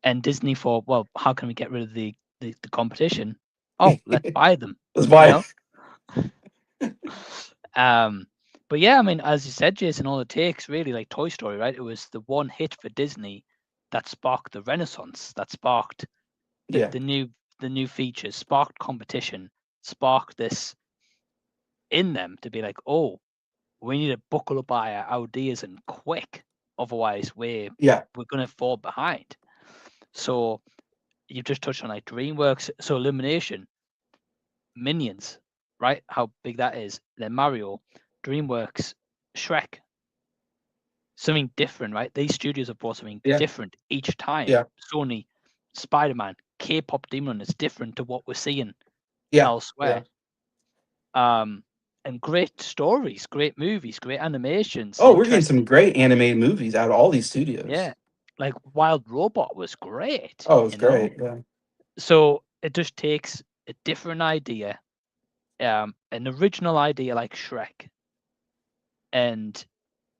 and Disney thought, well, how can we get rid of the competition? Oh, let's buy them. Let's You buy know. Um, but yeah, I mean, as you said, Jason, all it takes really, like Toy Story, right? It was the one hit for Disney that sparked the renaissance, that sparked the, yeah, the new the new features, sparked competition, sparked this in them to be like, oh, we need to buckle up our ideas and quick, otherwise yeah, we're gonna fall behind. So you've just touched on like DreamWorks, so Illumination, Minions, right? How big that is. Then Mario, DreamWorks, Shrek, something different, right? These studios have brought something Yeah, different each time. yeah, Sony, Spider-Man, K-pop Demon Run is different to what we're seeing yeah, yeah. elsewhere. Um, and great stories, great movies, great animations, Oh, we're getting some interesting. great animated movies out of all these studios. Yeah, like Wild Robot was great, Oh, it was great. Yeah, So it just takes a different idea, an original idea like Shrek, and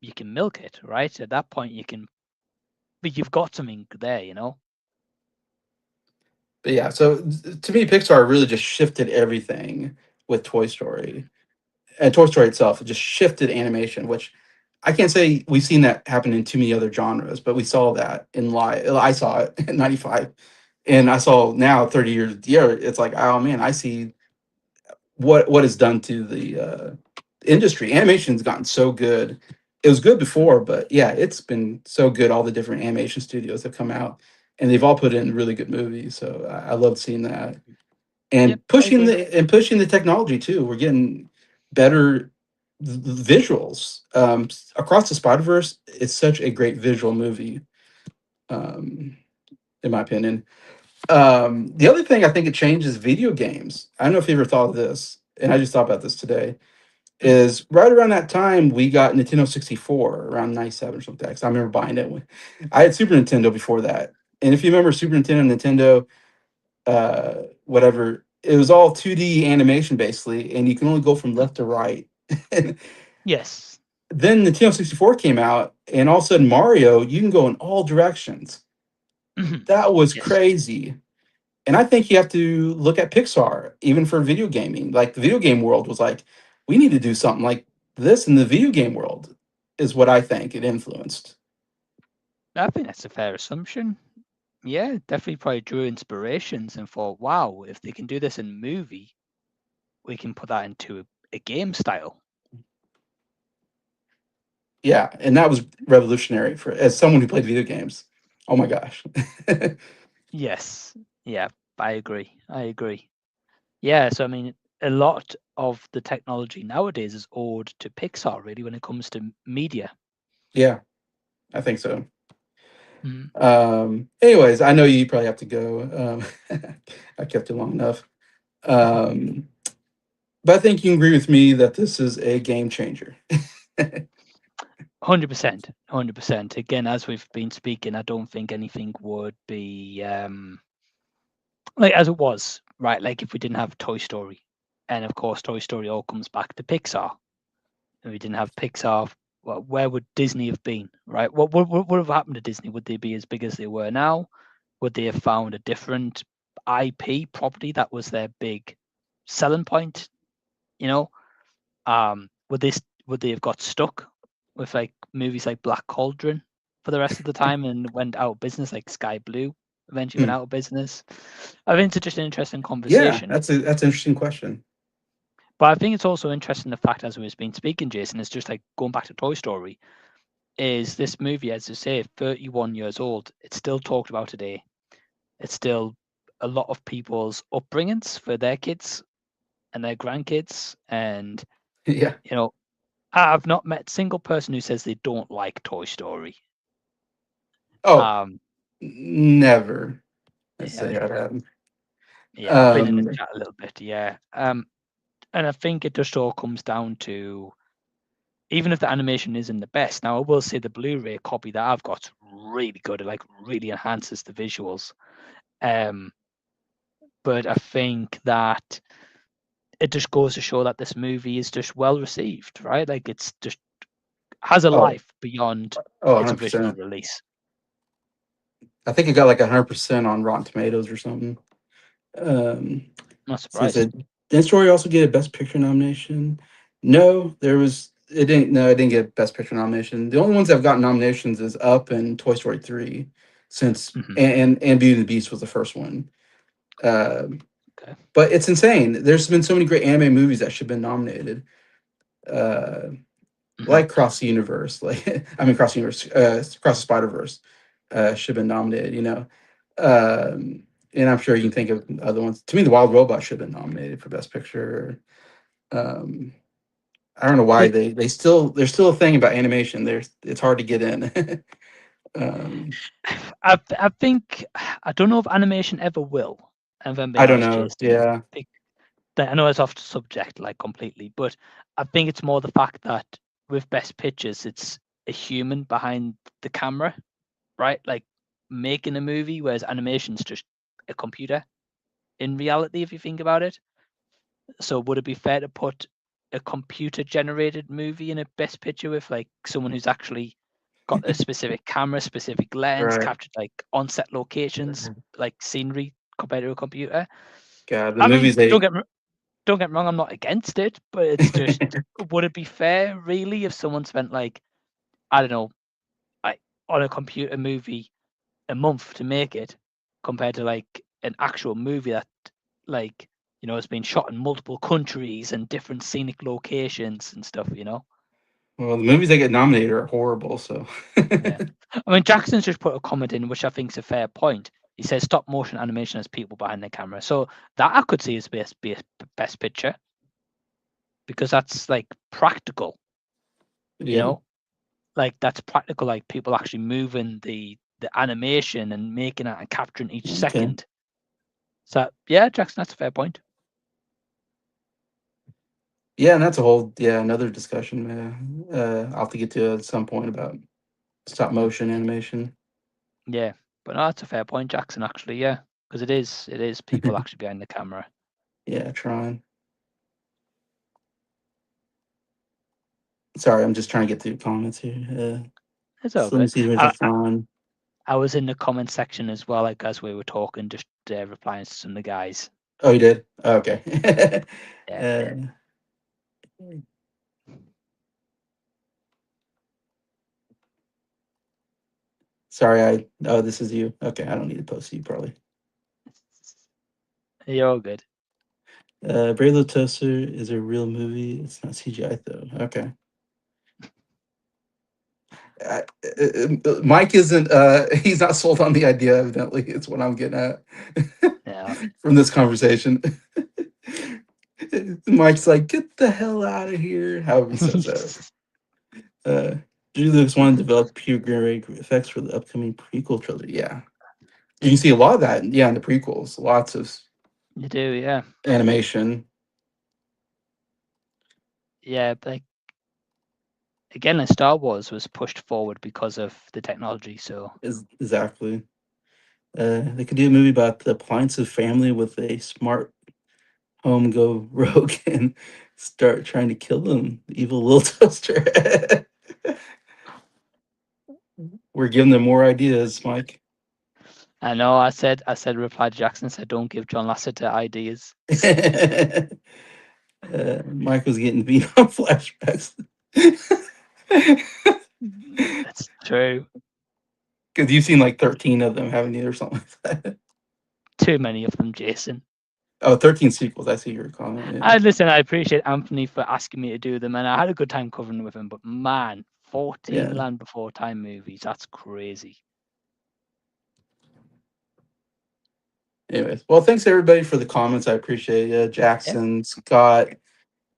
you can milk it, right? At that point, but you've got something there. but yeah. So to me, Pixar really just shifted everything with Toy Story, and Toy Story itself just shifted animation, which I can't say we've seen that happen in too many other genres, but we saw that in live. I saw it in '95, and I saw now 30 years. Yeah, it's like, oh man, I see what is done to the industry. Animation's gotten so good. It was good before, but yeah, it's been so good. All the different animation studios have come out, and they've all put in really good movies. So I love seeing that, Yep, and I agree. pushing the technology too. We're getting better visuals. Across the Spider Verse, it's such a great visual movie, um, in my opinion. The other thing I think it changed is video games. I don't know if you ever thought of this, and I just thought about this today. Mhm. Is right around that time we got Nintendo 64, around 97 or something. 'Cause I remember buying it. I had Super Nintendo before that, and if you remember Super Nintendo, Nintendo, whatever, it was all 2D animation basically, and you can only go from left to right. And Yes. then Nintendo 64 came out, and all of a sudden Mario, you can go in all directions. Mhm. That was Yes. crazy. And I think you have to look at Pixar, even for video gaming. Like the video game world was like, we need to do something like this in the video game world, is what I think it influenced. I think that's a fair assumption. Yeah, definitely probably drew inspirations and thought, wow, if they can do this in movie, we can put that into a game style. Yeah, and that was revolutionary for as someone who played video games. Oh my gosh. Yes. Yeah, I agree. I agree. Yeah, so I mean, a lot of the technology nowadays is owed to Pixar, really, when it comes to media. Yeah, I think so. Mm. Anyways, I know you probably have to go. I kept you long enough. Um, but I think you can agree with me that this is a game changer. 100%, 100%. Again, as we've been speaking, I don't think anything would be like as it was, right? Like if we didn't have Toy Story, and of course, Toy Story all comes back to Pixar. If we didn't have Pixar, well, where would Disney have been, right? What would have happened to Disney? Would they be as big as they were now? Would they have found a different IP property that was their big selling point? You know, would they have got stuck with like movies like Black Cauldron for the rest of the time and went out of business, like Sky Blue eventually went Hmm. out of business? I think it's just an interesting Yeah, conversation. that's an interesting question. But I think it's also interesting the fact, as we've been speaking, Jason, is just like going back to Toy Story, is this movie, as you say, 31 years old. It's still talked about today. It's still a lot of people's upbringings for their kids and their grandkids. And, Yeah. you know, I've not met a single person who says they don't like Toy Story. Oh, Um, never. Let's yeah, say I have. yeah, I've been in the Um, chat a little bit, yeah. And I think it just all comes down to even if the animation isn't the best. Now, I will say the Blu-ray copy that I've got's really good. It like really enhances the visuals. Um, but I think that it just goes to show that this movie is just well received, right? Like it's just has a oh, life beyond oh, its original 100%. release. I think it got like 100% on Rotten Tomatoes or something. Um, Not so surprised. did Story also get a Best Picture nomination? No, there was. It didn't. No, it didn't get Best Picture nomination. The only ones that have gotten nominations is Up and Toy Story 3, since Hmm. and Beauty and the Beast was the first one. Um, Okay. but it's insane. There's been so many great anime movies that should have been nominated. Uh, Hmm. like Cross the Universe, like I mean Cross the Universe, Cross the Spider Verse, should have been nominated. And I'm sure you can think of other ones. To me, The Wild Robot should have been nominated for Best Picture. Um, I don't know why Think there's still a thing about animation. There's it's hard to get in. I think I don't know if animation ever will. If I'm I being don't honest, know. Jason. Yeah, I know it's off subject like completely, but I think it's more the fact that with Best Pictures, it's a human behind the camera, right? Like making a movie, whereas animation's just a computer in reality, if you think about it. So would it be fair to put a computer generated movie in a Best Picture with like someone who's actually got a specific camera, specific lens, right. captured like on-set locations, like scenery compared to a computer? God, the I mean, movies they don't get me wrong, I'm not against it, but it's just would it be fair really if someone spent like, I don't know, like on a computer movie a month to make it compared to like an actual movie that like, has been shot in multiple countries and different scenic locations and stuff, well, the movies that get nominated are horrible. So Yeah. I mean, Jackson's just put a comment in, which I think is a fair point. He says stop motion animation has people behind the camera. So that I could see as best picture because that's like practical, you yeah, know, like that's practical, like people actually moving the animation and making it and capturing each okay. second. So yeah, Jackson, that's a fair point. Yeah, and that's a whole another discussion. I'll have to get to at some point about stop motion animation. Yeah, but no, that's a fair point, Jackson. Actually, yeah, because it is people actually behind the camera. Yeah, trying. Sorry, I'm just trying to get through comments here. It's all So let me good. see who's a I, I, fan. I was in the comment section as well, like as we were talking, just replying to some of the guys. Oh, you did? Oh, okay. Yeah. uh, sorry, oh, this is you. Okay, I don't need to post you probably. You're all good. Brave Little Toaster is a real movie. It's not CGI though. Okay. Mike isn't. He's not sold on the idea. Evidently, it's what I'm getting at Yeah. from this conversation. Mike's like, "Get the hell out of here." However he says that. Uh, Julie Lucas wanted to develop pure grade effects for the upcoming prequel trilogy. Yeah, you can see a lot of that. Yeah, in the prequels, lots of You do, yeah. animation. Yeah, but like, again, like Star Wars was pushed forward because of the technology. So Is exactly. They could do a movie about the appliance family with a smart home go rogue and start trying to kill them. The evil little toaster. We're giving them more ideas, Mike. I know I said reply to Jackson said don't give John Lasseter ideas. Mike was getting beat on flashbacks. That's true. Because you've seen like 13 of them, haven't you, or something like that? Too many of them, Jason. Oh, 13 sequels. I see your comment. Yeah. Listen, I appreciate Anthony for asking me to do them, and I had a good time covering with him. But man, 14 Yeah. Land Before Time movies—that's crazy. Anyways, well, thanks everybody for the comments. I appreciate it. Yeah, Jackson, Scott,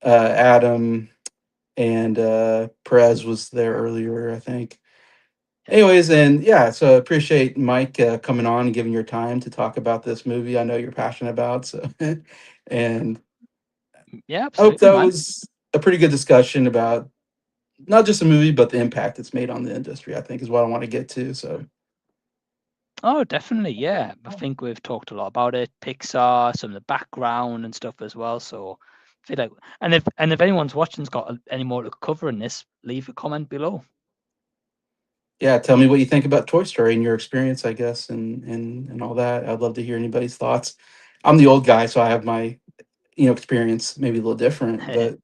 Adam, and Perez was there earlier, I think. yeah, Anyways, and yeah, so appreciate Mike coming on and giving your time to talk about this movie. I know you're passionate about, so and yeah, I hope absolutely, that man. was a pretty good discussion about not just the movie, but the impact it's made on the industry, I think is what I want to get to. So Oh, definitely, yeah. I think we've talked a lot about it, Pixar, some of the background and stuff as well. So, I feel like, and if anyone's watching's got any more to cover in this, leave a comment below. yeah, tell me what you think about Toy Story and your experience, I guess, and all that. I'd love to hear anybody's thoughts. I'm the old guy, so I have my experience maybe a little different, but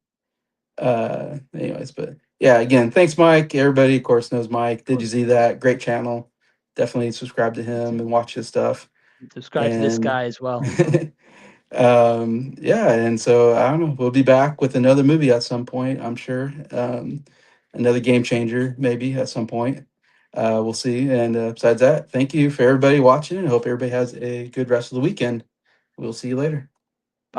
anyways, but yeah, again, thanks Mike. Everybody of course knows Mike. Did you see that? Great channel. Definitely subscribe to him and watch his stuff. Subscribe to this And guy as well. yeah, and so I don't know, we'll be back with another movie at some point, I'm sure. Another game changer maybe at some point. We'll see. And besides that, thank you for everybody watching and hope everybody has a good rest of the weekend. We'll see you later.